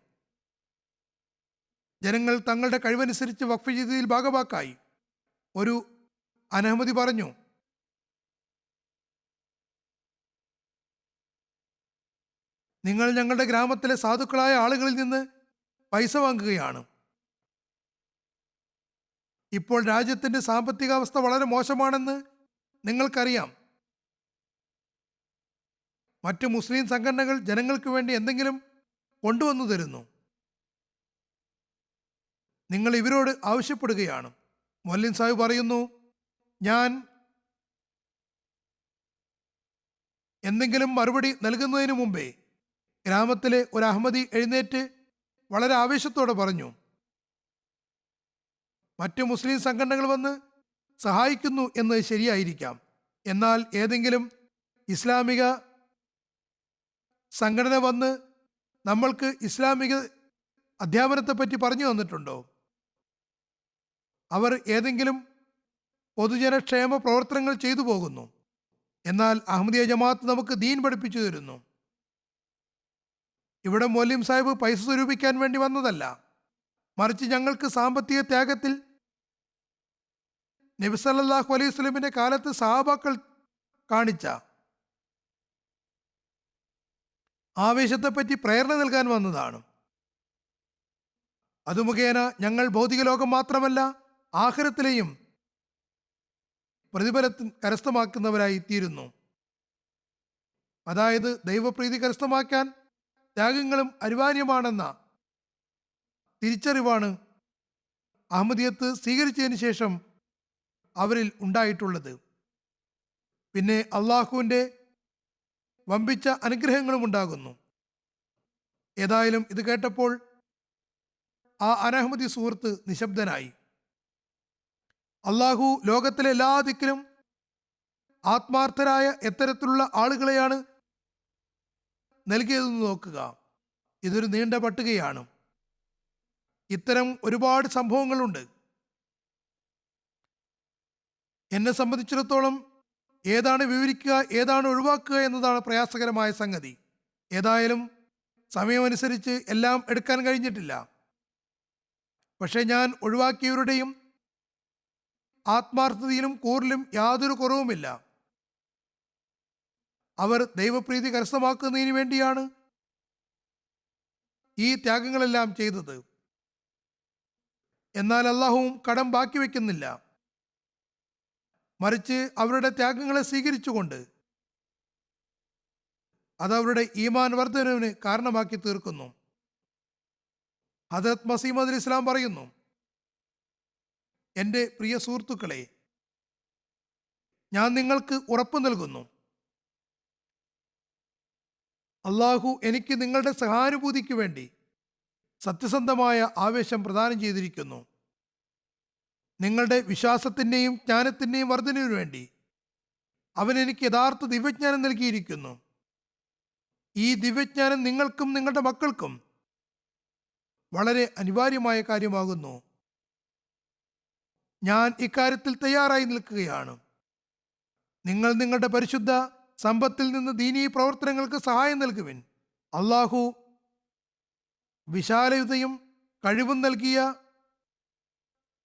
ജനങ്ങൾ തങ്ങളുടെ കഴിവനുസരിച്ച് വഖഫ് ജദീദിൽ ഭാഗവാക്കായി. ഒരു അനഹമ്മദി പറഞ്ഞു, നിങ്ങൾ ഞങ്ങളുടെ ഗ്രാമത്തിലെ സാധുക്കളായ ആളുകളിൽ നിന്ന് പൈസ വാങ്ങുകയാണ്. ഇപ്പോൾ രാജ്യത്തിന്റെ സാമ്പത്തികാവസ്ഥ വളരെ മോശമാണെന്ന് നിങ്ങൾക്കറിയാം. മറ്റ് മുസ്ലിം സംഘടനകൾ ജനങ്ങൾക്ക് വേണ്ടി എന്തെങ്കിലും കൊണ്ടുവന്നു തരുന്നു. നിങ്ങൾ ഇവരോട് ആവശ്യപ്പെടുകയാണ്. മൊല്ലിൻ സാഹിബ് പറയുന്നു, ഞാൻ എന്തെങ്കിലും മറുപടി നൽകുന്നതിന് മുമ്പേ ഗ്രാമത്തിലെ ഒരു അഹമ്മദി എഴുന്നേറ്റ് വളരെ ആവേശത്തോടെ പറഞ്ഞു, മറ്റ് മുസ്ലിം സംഘടനകൾ വന്ന് സഹായിക്കുന്നു എന്ന് ശരിയായിരിക്കാം, എന്നാൽ ഏതെങ്കിലും ഇസ്ലാമിക സംഘടന വന്ന് നമ്മൾക്ക് ഇസ്ലാമിക അധ്യാപനത്തെപ്പറ്റി പറഞ്ഞു തന്നിട്ടുണ്ടോ? അവർ ഏതെങ്കിലും പൊതുജനക്ഷേമ പ്രവർത്തനങ്ങൾ ചെയ്തു പോകുന്നു, എന്നാൽ അഹമ്മദിയ ജമാഅത്ത് നമുക്ക് ദീൻ പഠിപ്പിച്ചു തരുന്നു. ഇവിടെ മൗലവി സാഹിബ് പൈസ സ്വരൂപിക്കാൻ വേണ്ടി വന്നതല്ല, മറിച്ച് ഞങ്ങൾക്ക് സാമ്പത്തിക ത്യാഗത്തിൽ നബി സല്ലല്ലാഹു അലൈഹി വസല്ലമിന്റെ കാലത്ത് സഹാബാക്കൾ കാണിച്ച ആവേശത്തെപ്പറ്റി പ്രേരണ നൽകാൻ വന്നതാണ്. അത് മുഖേന ഞങ്ങൾ ഭൗതിക ലോകം മാത്രമല്ല ആഖിറത്തിലെയും പ്രതിഫലം കരസ്ഥമാക്കുന്നവരായി തീരുന്നു. അതായത് ദൈവപ്രീതി കരസ്ഥമാക്കാൻ ത്യാഗങ്ങളും അനിവാര്യമാണെന്ന തിരിച്ചറിവാണ് അഹമ്മദിയത്ത് സ്വീകരിച്ചതിന് ശേഷം അവരിൽ ഉണ്ടായിട്ടുള്ളത്. പിന്നെ അള്ളാഹുവിൻ്റെ വമ്പിച്ച അനുഗ്രഹങ്ങളും ഉണ്ടാകുന്നു. ഏതായാലും ഇത് കേട്ടപ്പോൾ ആ അനഹമ്മദി സുഹൃത്ത് നിശബ്ദനായി. അള്ളാഹു ലോകത്തിലെ എല്ലാ ദിക്കിലും ആത്മാർത്ഥരായ എത്തരത്തിലുള്ള ആളുകളെയാണ് നൽകിയതെന്ന് നോക്കുക. ഇതൊരു നീണ്ട പട്ടികയാണ്. ഇത്തരം ഒരുപാട് സംഭവങ്ങളുണ്ട്. എന്നെ സംബന്ധിച്ചിടത്തോളം ഏതാണ് വിവരിക്കുക, ഏതാണ് ഒഴിവാക്കുക എന്നതാണ് പ്രയാസകരമായ സംഗതി. ഏതായാലും സമയമനുസരിച്ച് എല്ലാം എടുക്കാൻ കഴിഞ്ഞിട്ടില്ല. പക്ഷേ ഞാൻ ഒഴിവാക്കിയവരുടെയും ആത്മാർത്ഥതയിലും കൂറിലും യാതൊരു കുറവുമില്ല. അവർ ദൈവപ്രീതി കരസ്ഥമാക്കുന്നതിന് വേണ്ടിയാണ് ഈ ത്യാഗങ്ങളെല്ലാം ചെയ്തത്. എന്നാൽ അള്ളാഹുവും കടം ബാക്കി വയ്ക്കുന്നില്ല, മറിച്ച് അവരുടെ ത്യാഗങ്ങളെ സ്വീകരിച്ചുകൊണ്ട് അത് അവരുടെ ഈമാൻ വർദ്ധനവിന് കാരണമാക്കി തീർക്കുന്നു. ഹദരത്ത് മസീഹ് മൗഊദ് ഇസ്ലാം പറയുന്നു, എൻ്റെ പ്രിയ സുഹൃത്തുക്കളെ, ഞാൻ നിങ്ങൾക്ക് ഉറപ്പ് നൽകുന്നു, അള്ളാഹു എനിക്ക് നിങ്ങളുടെ സഹാനുഭൂതിക്ക് വേണ്ടി സത്യസന്ധമായ ആവേശം പ്രദാനം ചെയ്തിരിക്കുന്നു. നിങ്ങളുടെ വിശ്വാസത്തിൻ്റെയും ജ്ഞാനത്തിൻ്റെയും വർധനവിനു വേണ്ടി അവൻ എനിക്ക് യഥാർത്ഥ ദിവ്യജ്ഞാനം നൽകിയിരിക്കുന്നു. ഈ ദിവ്യജ്ഞാനം നിങ്ങൾക്കും നിങ്ങളുടെ മക്കൾക്കും വളരെ അനിവാര്യമായ കാര്യമാകുന്നു. ഞാൻ ഇക്കാര്യത്തിൽ തയ്യാറായി നിൽക്കുകയാണ്. നിങ്ങൾ നിങ്ങളുടെ പരിശുദ്ധ സമ്പത്തിൽ നിന്ന് ദീനീ പ്രവർത്തനങ്ങൾക്ക് സഹായം നൽകുവിൻ. അള്ളാഹു വിശാലതയും കഴിവും നൽകിയ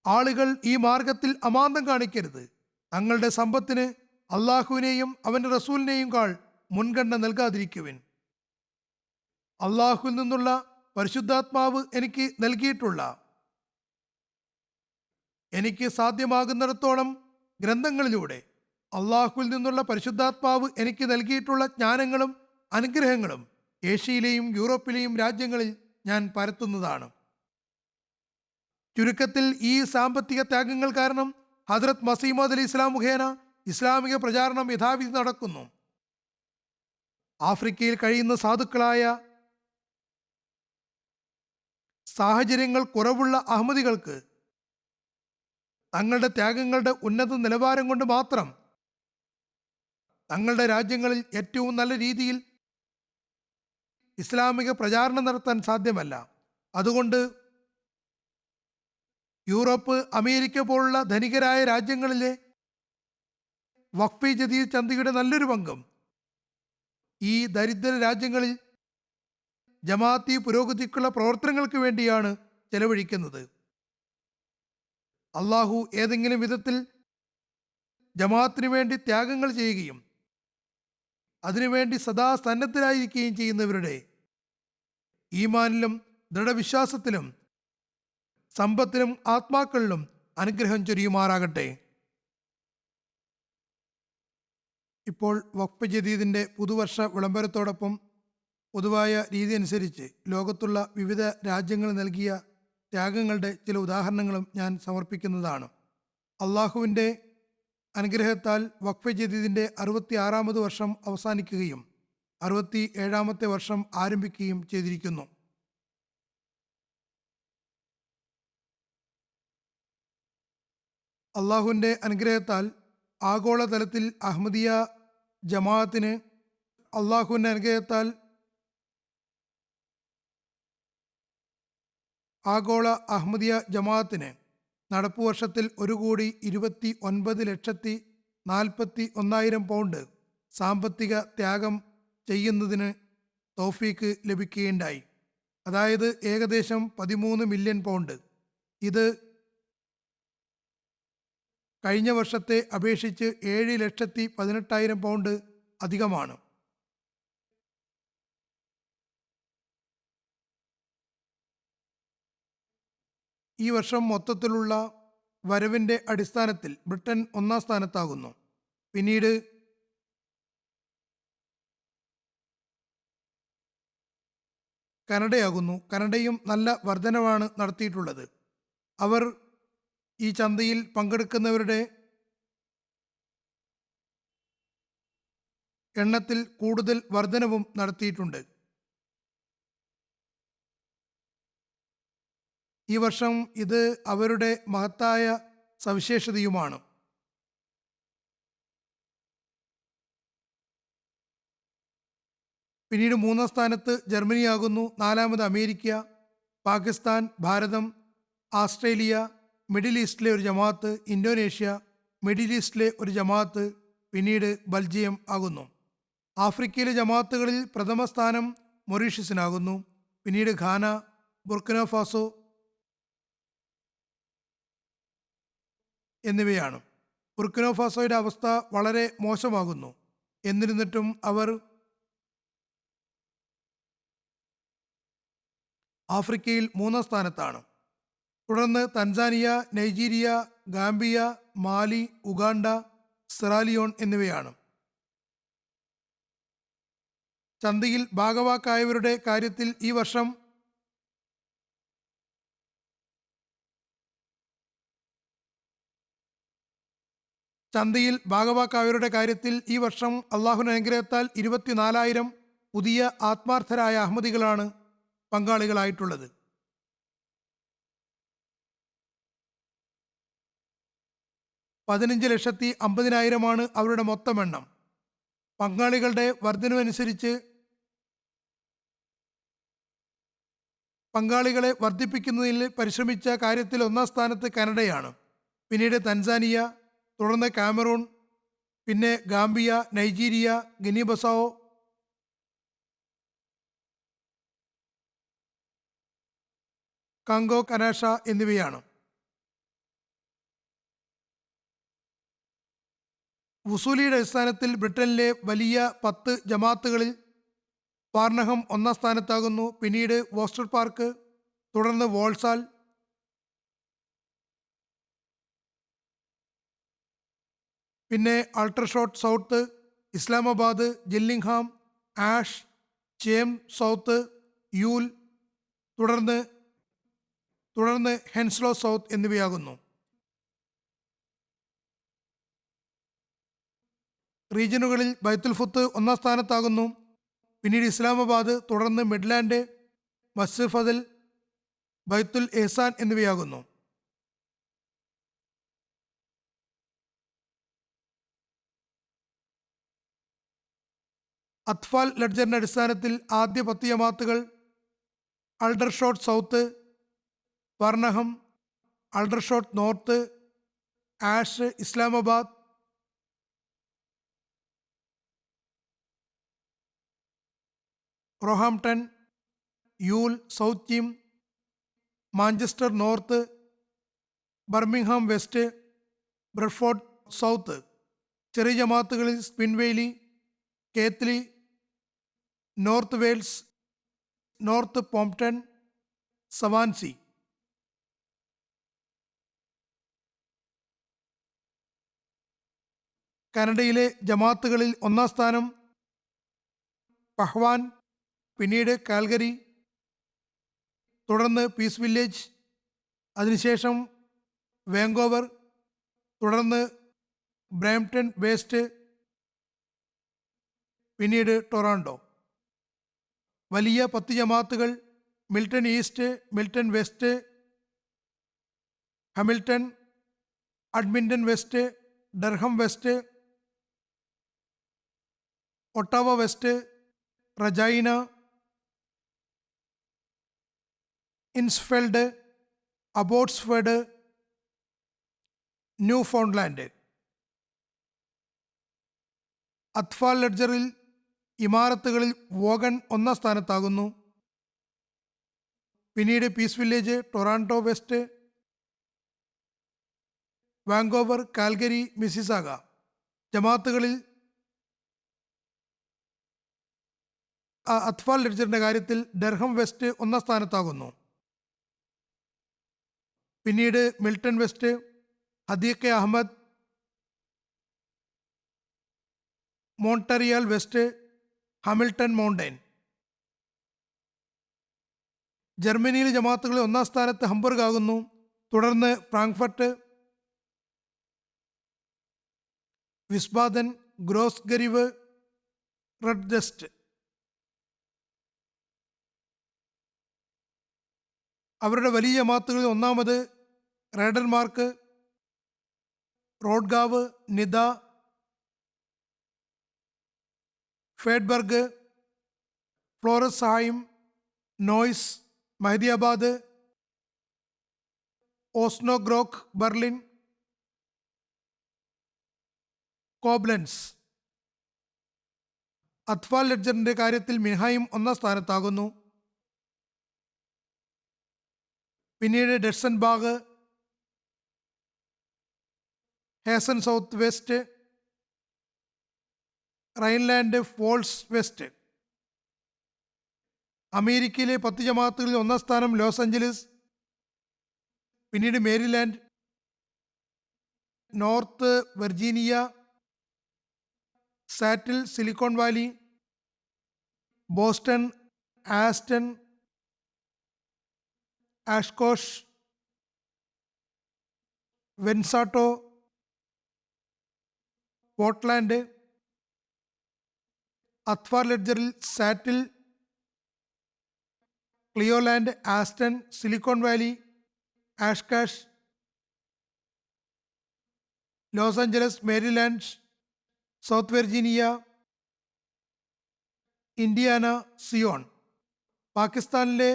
ആളുകൾ ഈ മാർഗത്തിൽ അമാന്തം കാണിക്കരുത്. തങ്ങളുടെ സമ്പത്തിന് അള്ളാഹുവിനെയും അവൻ്റെ റസൂലിനെയും കാൾ മുൻഗണന നൽകാതിരിക്കുവിൻ. അള്ളാഹുവിൽ നിന്നുള്ള പരിശുദ്ധാത്മാവ് എനിക്ക് നൽകിയിട്ടുള്ള, എനിക്ക് സാധ്യമാകുന്നിടത്തോളം ഗ്രന്ഥങ്ങളിലൂടെ അള്ളാഹുവിൽ നിന്നുള്ള പരിശുദ്ധാത്മാവ് എനിക്ക് നൽകിയിട്ടുള്ള ജ്ഞാനങ്ങളും അനുഗ്രഹങ്ങളും ഏഷ്യയിലെയും യൂറോപ്പിലെയും രാജ്യങ്ങളിൽ ഞാൻ പരത്തുന്നതാണ്. ചുരുക്കത്തിൽ ഈ സാമ്പത്തിക ത്യാഗങ്ങൾ കാരണം ഹദ്രത്ത് മസീഹ് മൗഊദ് അലൈഹി ഇസ്ലാം മുഖേന ഇസ്ലാമിക പ്രചാരണം യഥാവിധി നടക്കുന്നു. ആഫ്രിക്കയിൽ കഴിയുന്ന സാധുക്കളായ സാഹചര്യങ്ങൾ കുറവുള്ള അഹമ്മദികൾക്ക് തങ്ങളുടെ ത്യാഗങ്ങളുടെ ഉന്നത നിലവാരം കൊണ്ട് മാത്രം തങ്ങളുടെ രാജ്യങ്ങളിൽ ഏറ്റവും നല്ല രീതിയിൽ ഇസ്ലാമിക പ്രചാരണം നടത്താൻ സാധ്യമല്ല. അതുകൊണ്ട് യൂറോപ്പ്, അമേരിക്ക പോലുള്ള ധനികരായ രാജ്യങ്ങളിലെ വഖഫ് ജദീദ് ചന്തയുടെ നല്ലൊരു പങ്കും ഈ ദരിദ്ര രാജ്യങ്ങളിൽ ജമാഅത്തി പുരോഗതിക്കുള്ള പ്രവർത്തനങ്ങൾക്ക് വേണ്ടിയാണ് ചെലവഴിക്കുന്നത്. അള്ളാഹു ഏതെങ്കിലും വിധത്തിൽ ജമാഅത്തിന് വേണ്ടി ത്യാഗങ്ങൾ ചെയ്യുകയും അതിനുവേണ്ടി സദാ സന്നദ്ധരായിരിക്കുകയും ചെയ്യുന്നവരുടെ ഈമാനിലും ദൃഢവിശ്വാസത്തിലും സമ്പത്തിലും ആത്മാക്കളിലും അനുഗ്രഹം ചൊരിയുമാറാകട്ടെ. ഇപ്പോൾ വഖഫ് ജദീദിൻ്റെ പുതുവർഷ വിളംബരത്തോടൊപ്പം പൊതുവായ രീതി അനുസരിച്ച് ലോകത്തുള്ള വിവിധ രാജ്യങ്ങൾ നൽകിയ ത്യാഗങ്ങളുടെ ചില ഉദാഹരണങ്ങളും ഞാൻ സമർപ്പിക്കുന്നതാണ്. അള്ളാഹുവിൻ്റെ അനുഗ്രഹത്താൽ വഖഫ് ജദീദിൻ്റെ 66-ാമത് വർഷം അവസാനിക്കുകയും 67-ാമത്തെ വർഷം ആരംഭിക്കുകയും ചെയ്തിരിക്കുന്നു. അള്ളാഹുവിൻ്റെ അനുഗ്രഹത്താൽ ആഗോളതലത്തിൽ അഹമ്മദിയ ജമാഅത്തിന് അള്ളാഹുവിൻ്റെ അനുഗ്രഹത്താൽ ആഗോള അഹമ്മദിയ ജമാഅത്തിന് നടപ്പുവർഷത്തിൽ 1,29,41,000 പൗണ്ട് സാമ്പത്തിക ത്യാഗം ചെയ്യുന്നതിന് തൗഫീക്ക് ലഭിക്കുകയുണ്ടായി. അതായത് ഏകദേശം 13 മില്യൺ പൗണ്ട്. ഇത് കഴിഞ്ഞ വർഷത്തെ അപേക്ഷിച്ച് 7,18,000 പൗണ്ട് അധികമാണ്. ഈ വർഷം മൊത്തത്തിലുള്ള വരവിൻ്റെ അടിസ്ഥാനത്തിൽ ബ്രിട്ടൻ 1-ാം സ്ഥാനത്താകുന്നു. പിന്നീട് കാനഡയാകുന്നു. കാനഡയും നല്ല വർധനവാണ് നടത്തിയിട്ടുള്ളത്. അവർ ഈ ചന്തയിൽ പങ്കെടുക്കുന്നവരുടെ എണ്ണത്തിൽ കൂടുതൽ വർധനവും നടത്തിയിട്ടുണ്ട്. ഈ വർഷം ഇത് അവരുടെ മഹത്തായ സവിശേഷതയുമാണ്. പിന്നീട് 3-ാം സ്ഥാനത്ത് ജർമ്മനിയാകുന്നു. 4-ാമത് അമേരിക്ക, പാകിസ്ഥാൻ, ഭാരതം, ആസ്ട്രേലിയ, മിഡിൽ ഈസ്റ്റിലെ ഒരു ജമാഅത്ത്, ഇന്തോനേഷ്യ, മിഡിൽ ഈസ്റ്റിലെ ഒരു ജമാഅത്ത്, പിന്നീട് ബെൽജിയം ആകുന്നു. ആഫ്രിക്കയിലെ ജമാഅത്തുകളിൽ പ്രഥമ സ്ഥാനം മൊറീഷ്യസിനാകുന്നു. പിന്നീട് ഘാന, ബുർക്കിന ഫാസോ എന്നിവയാണ്. ബുർക്കിന ഫാസോയുടെ അവസ്ഥ വളരെ മോശമാകുന്നു. എന്നിരുന്നിട്ടും അവർ ആഫ്രിക്കയിൽ 3-ാം സ്ഥാനത്താണ്. തുടർന്ന് തൻസാനിയ, നൈജീരിയ, ഗാംബിയ, മാലി, ഉഗാണ്ട, സിറാലിയോൺ എന്നിവയാണ്. ചന്തയിൽ ഭാഗവാക്കായവരുടെ കാര്യത്തിൽ ഈ വർഷം അള്ളാഹുവിന്റെ അനുഗ്രഹത്താൽ 24,000 പുതിയ ആത്മാർത്ഥരായ അഹമ്മദികളാണ് പങ്കാളികളായിട്ടുള്ളത്. $15,50,000 അവരുടെ മൊത്തം എണ്ണം. പങ്കാളികളുടെ വർധനവനുസരിച്ച് പങ്കാളികളെ വർദ്ധിപ്പിക്കുന്നതിൽ പരിശ്രമിച്ച കാര്യത്തിൽ 1-ാം സ്ഥാനത്ത് കാനഡയാണ്. പിന്നീട് തൻസാനിയ, തുടർന്ന് കാമറൂൺ, പിന്നെ ഗാംബിയ, നൈജീരിയ, ഗിനി ബസാവോ, കാങ്കോ കനാഷ എന്നിവയാണ്. വസൂലിയുടെ അടിസ്ഥാനത്തിൽ ബ്രിട്ടനിലെ വലിയ 10 ജമാഅത്തുകളിൽ ഫാർനഹം 1-ാം സ്ഥാനത്താകുന്നു. പിന്നീട് വോസ്റ്റർ പാർക്ക്, തുടർന്ന് വോൾസാൽ, പിന്നെ Aldershot South, Islamabad, Gillingham, Ash, Cheam South, Ewell, തുടർന്ന് ഹെൻസ്ലോ സൗത്ത് എന്നിവയാകുന്നു. റീജിയനുകളിൽ ബൈത്തുൽ ഫുത്ത് 1-ാം സ്ഥാനത്താകുന്നു. പിന്നീട് ഇസ്ലാമാബാദ്, തുടർന്ന് മിഡ്ലാൻഡ്, മസ്ജിദ് ഫദൽ, ബൈത്തുൽ എഹ്സാൻ എന്നിവയാകുന്നു. അത്ഫാൽ ലെഡ്ജറിന്റെ അടിസ്ഥാനത്തിൽ ആദ്യ 10 ജമാഅത്തുകൾ Aldershot South, Farnham, Aldershot North, Ash, Islamabad, Roehampton, Ewell, South Cheam, Manchester North, Birmingham West, Bradford South. ചെറിയ ജമാഅത്തുകളിൽ Spen Valley, Keighley, North Wales, Northampton, Swansea. കാനഡയിലെ ജമാഅത്തുകളിൽ ഒന്നാം സ്ഥാനം പഹ്വാൻ, പിന്നീട് കാൽഗരി, തുടർന്ന് പീസ് വില്ലേജ്, അതിനുശേഷം വാങ്കോവർ, തുടർന്ന് ബ്രാംപ്ടൺ വെസ്റ്റ്, പിന്നീട് ടൊറാൻഡോ. വലിയ 10 ജമാഅത്തുകൾ Milton east, Milton west, Hamilton, അഡ്മിൻറ്റൺ west, ഡർഹം west, Ottawa west, റജൈന, ഇൻസ്ഫെൽഡ്, അബോട്ട്സ്ഫെഡ്, new ഫൗണ്ട്ലാൻഡ്. അത്ഫാൽ ലെഡ്ജറിൽ ഇമാരത്തുകളിൽ വോഗൺ ഒന്നാം സ്ഥാനത്താകുന്നു. പിന്നീട് Peace Village, Toronto west, വാങ്കോവർ, Calgary, Mississauga. ജമാഅത്തുകളിൽ അത്ഫാൽ ലെഡ്ജറിന്റെ കാര്യത്തിൽ ഡർഹം വെസ്റ്റ് ഒന്നാം സ്ഥാനത്താകുന്നു. പിന്നീട് Milton west, ഹദീഖെ Ahmed, മോൺട്ടറിയാൽ west, Hamilton mountain. ജർമ്മനിയിലെ ജമാഅത്തുകളിൽ ഒന്നാം സ്ഥാനത്ത് ഹംബർഗ് ആകുന്നു. തുടർന്ന് ഫ്രാങ്ക്ഫർട്ട്, വിസ്ബാദൻ, ഗ്രോസ്ഗരിവ്, റഡ്ജസ്റ്റ്. അവരുടെ വലിയ ജമാഅത്തുകളിൽ ഒന്നാമത് Rodermark, Rodgau, Nidda, Friedberg, Florsheim, Neuss, Mahdiabad, Osnabruck, Berlin, Koblenz. അത്ഫാൽ ലെഡ്ജറിന്റെ കാര്യത്തിൽ മിൻഹായും ഒന്നാം സ്ഥാനത്താകുന്നു. പിന്നീട് Dietzenbach, Hessen South West, Rhineland Pfalz West. അമേരിക്കയിലെ 10 ജമാഅത്തുകളിൽ ഒന്നാം സ്ഥാനം ലോസ് ആഞ്ചലസ്, പിന്നീട് Maryland, North Virginia, Seattle, Silicon Valley, Boston, Austin, Oshkosh, വെൻസാട്ടോ, പോർട്ട്ലാൻഡ്. അത്ഫാൽ ലെഡ്ജറിൽ Seattle, Cleveland, Austin, Silicon Valley, Oshkosh, Los Angeles, Maryland, South Virginia, Indiana, Zion. പാകിസ്ഥാനിലെ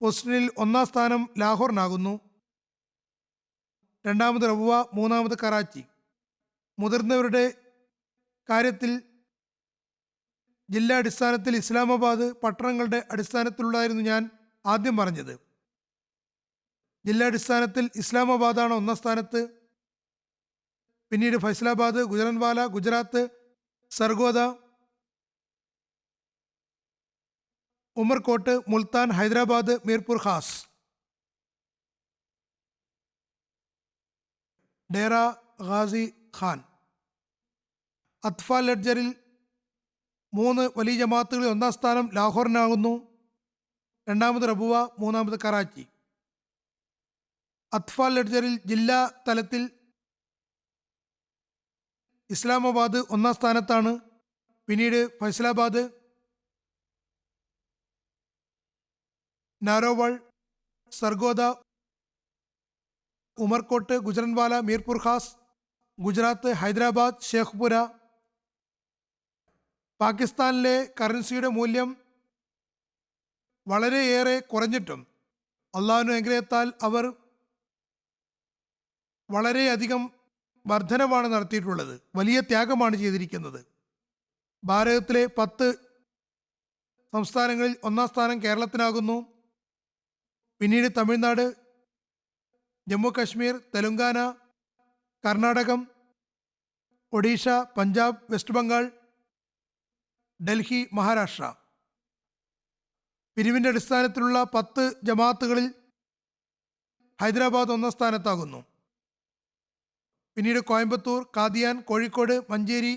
പൊസിഷനിൽ ഒന്നാം സ്ഥാനം ലാഹോറിനാകുന്നു. രണ്ടാമത് റബുവ, മൂന്നാമത് കറാച്ചി. മുതിർന്നവരുടെ കാര്യത്തിൽ ജില്ലാടിസ്ഥാനത്തിൽ ഇസ്ലാമാബാദ്, പട്ടണങ്ങളുടെ അടിസ്ഥാനത്തിലുള്ളതായിരുന്നു ഞാൻ ആദ്യം പറഞ്ഞത്. ജില്ലാടിസ്ഥാനത്തിൽ ഇസ്ലാമാബാദാണ് ഒന്നാം സ്ഥാനത്ത്. പിന്നീട് ഫൈസലാബാദ്, ഗുജറൻവാല, ഗുജറാത്ത്, സർഗോദ, ഉമർകോട്ട്, മുൾത്താൻ, ഹൈദരാബാദ്, മീർപുർ ഖാസ്. ഡേറ ഗാസി ഖാൻ. അത്ഫാൽ ലെഡ്ജറിൽ 3 വലിയ ജമാഅത്തുകളിൽ ഒന്നാം സ്ഥാനം ലാഹോറിനാകുന്നു. രണ്ടാമത് റബുവ, മൂന്നാമത് കറാച്ചി. അത്ഫാൽ ലെഡ്ജറിൽ ജില്ലാ തലത്തിൽ ഇസ്ലാമാബാദ് ഒന്നാം സ്ഥാനത്താണ്. പിന്നീട് ഫൈസലാബാദ്, നാരോവൾ, സർഗോദ, ഉമർകോട്ട്, ഗുജറൻവാല, മീർപുർ ഖാസ്, ഗുജറാത്ത്, ഹൈദരാബാദ്, ഷേഖ്പുര. പാകിസ്ഥാനിലെ കറൻസിയുടെ മൂല്യം വളരെയേറെ കുറഞ്ഞിട്ടും അള്ളാഹുവിന്റെ അനുഗ്രഹത്താൽ അവർ വളരെയധികം വർധനവാണ് നടത്തിയിട്ടുള്ളത്. വലിയ ത്യാഗമാണ് ചെയ്തിരിക്കുന്നത്. ഭാരതത്തിലെ 10 സംസ്ഥാനങ്ങളിൽ ഒന്നാം സ്ഥാനം കേരളത്തിനാകുന്നു. പിന്നീട് തമിഴ്നാട്, ജമ്മു കാശ്മീർ, തെലുങ്കാന, കർണാടകം, ഒഡീഷ, പഞ്ചാബ്, വെസ്റ്റ് ബംഗാൾ, ഡൽഹി, മഹാരാഷ്ട്ര. പിരിവിൻ്റെ അടിസ്ഥാനത്തിലുള്ള 10 ജമാഅത്തുകളിൽ ഹൈദരാബാദ് 1ാം സ്ഥാനത്താകുന്നു. പിന്നീട് കോയമ്പത്തൂർ, കാദിയാൻ, കോഴിക്കോട്, മഞ്ചേരി,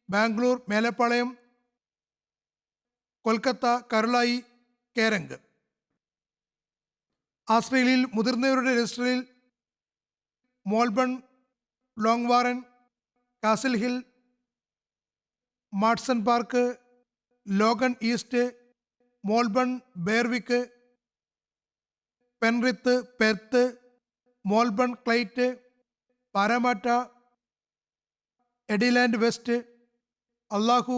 ബാംഗ്ലൂർ, മേലപ്പാളയം, കൊൽക്കത്ത, കരുളായി, കേരങ്ക്. ആസ്ട്രേലിയയിൽ മുതിർന്നവരുടെ രജിസ്റ്ററിൽ Melbourne, Langwarrin, Castle Hill, Marsden Park, Logan East, Melbourne, Berwick, Penrith, Perth, Melbourne, Clyde, Parramatta, Adelaide West. അള്ളാഹു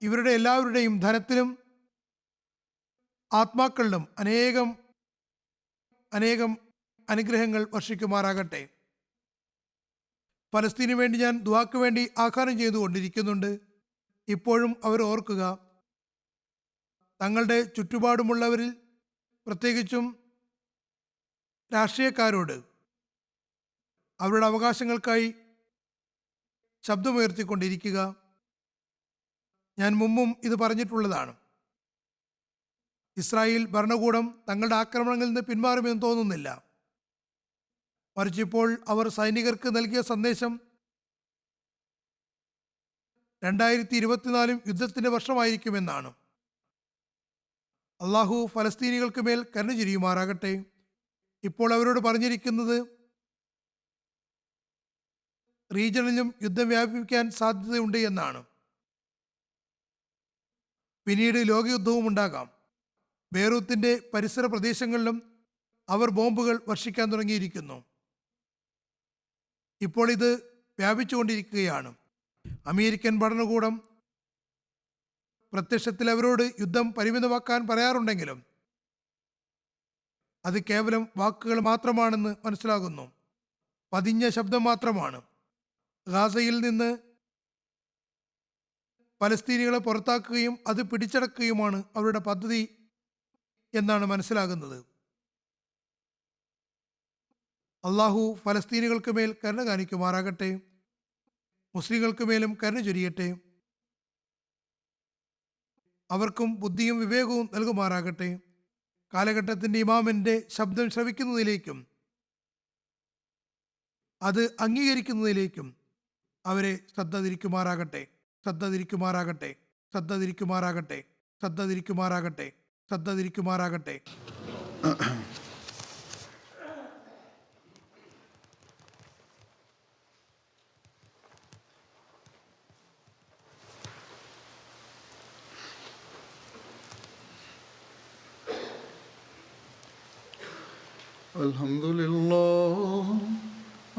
ഇവരുടെ എല്ലാവരുടെയും ധനത്തിലും ആത്മാക്കളിലും അനേകം അനേകം അനുഗ്രഹങ്ങൾ വർഷിക്കുമാറാകട്ടെ. ഫലസ്തീനു വേണ്ടി ഞാൻ ദുആക്ക് വേണ്ടി ആഹ്വാനം ചെയ്തുകൊണ്ടിരിക്കുന്നുണ്ട്. ഇപ്പോഴും അവർ ഓർക്കുക, തങ്ങളുടെ ചുറ്റുപാടുമുള്ളവരിൽ പ്രത്യേകിച്ചും രാഷ്ട്രീയക്കാരോട് അവരുടെ അവകാശങ്ങൾക്കായി ശബ്ദമുയർത്തിക്കൊണ്ടിരിക്കുക. ഞാൻ മുമ്പും ഇത് പറഞ്ഞിട്ടുള്ളതാണ്. ഇസ്രായേൽ ഭരണകൂടം തങ്ങളുടെ ആക്രമണങ്ങളിൽ നിന്ന് പിന്മാറുമെന്ന് തോന്നുന്നില്ല. മറിച്ച് ഇപ്പോൾ അവർ സൈനികർക്ക് നൽകിയ സന്ദേശം 2024 യുദ്ധത്തിൻ്റെ വർഷമായിരിക്കുമെന്നാണ്. അള്ളാഹു ഫലസ്തീനികൾക്ക് മേൽ കരുണ ചൊരിയുമാറാകട്ടെ. ഇപ്പോൾ അവരോട് പറഞ്ഞിരിക്കുന്നത് റീജിയണിലും യുദ്ധം വ്യാപിക്കാൻ സാധ്യതയുണ്ട് എന്നാണ്. പിന്നീട് ലോകയുദ്ധവും ഉണ്ടാകാം. ബെയ്റൂത്തിൻ്റെ പരിസര പ്രദേശങ്ങളിലും അവർ ബോംബുകൾ വർഷിക്കാൻ തുടങ്ങിയിരിക്കുന്നു. ഇപ്പോൾ ഇത് വ്യാപിച്ചുകൊണ്ടിരിക്കുകയാണ്. അമേരിക്കൻ ഭരണകൂടം പ്രത്യക്ഷത്തിൽ അവരോട് യുദ്ധം പരിമിതമാക്കാൻ പറയാറുണ്ടെങ്കിലും അത് കേവലം വാക്കുകൾ മാത്രമാണെന്ന് മനസ്സിലാകുന്നു. പതിഞ്ഞ ശബ്ദം മാത്രമാണ്. ഗാസയിൽ നിന്ന് പലസ്തീനികളെ പുറത്താക്കുകയും അത് പിടിച്ചടക്കുകയുമാണ് അവരുടെ പദ്ധതി എന്നാണ് മനസ്സിലാകുന്നത്. അള്ളാഹു ഫലസ്തീനികൾക്ക് മേൽ കരുണ കാണിക്കുമാറാകട്ടെ. മുസ്ലിങ്ങൾക്ക് മേലും കരുണ ചൊരിയട്ടെ. അവർക്കും ബുദ്ധിയും വിവേകവും നൽകുമാറാകട്ടെ. കാലഘട്ടത്തിൻ്റെ ഇമാമിൻ്റെ ശബ്ദം ശ്രവിക്കുന്നതിലേക്കും അത് അംഗീകരിക്കുന്നതിലേക്കും അവരെ ശ്രദ്ധ തിരിക്കുമാറാകട്ടെ. ശ്രദ്ധ തിരിക്കുമാറാകട്ടെ. ശ്രദ്ധ തിരിക്കുമാറാകട്ടെ. ശ്രദ്ധ തിരിക്കുമാറാകട്ടെ. ശ്രദ്ധ തിരിക്കുമാറാകട്ടെ.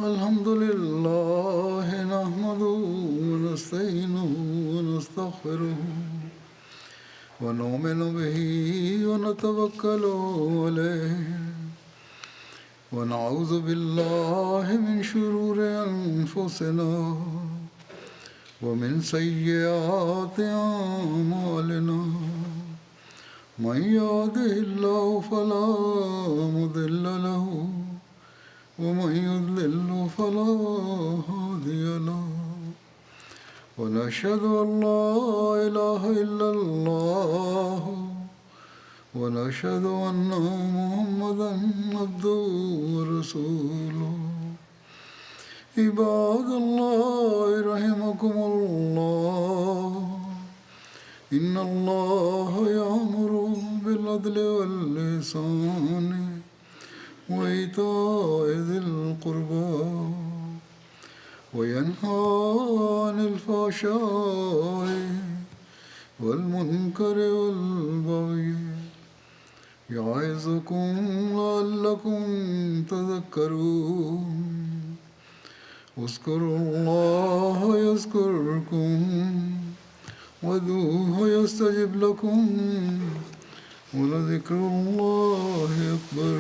Alhamdulillah nahmaduhu wa nasta'inuhu wa nastaghfiruhu wa nu'minu bihi wa natawakkalu alayhi wa na'udhu billahi min shururi anfusina wa min sayyiati a'malina. من يهده الله فلا مضل له ومن يضلل فلا هادي له ونشهد أن لا إله إلا الله ونشهد أن محمدا عبده ورسوله. عباد الله رحمكم الله إن الله يأمر بالعدل والإحسان وإيتاء ذي القربى وينهى عن الفحشاء والمنكر والبغي يعظكم لعلكم تذكرون. اذكروا الله يذكركم وادعوه يستجب لكم ولذكر الله أكبر.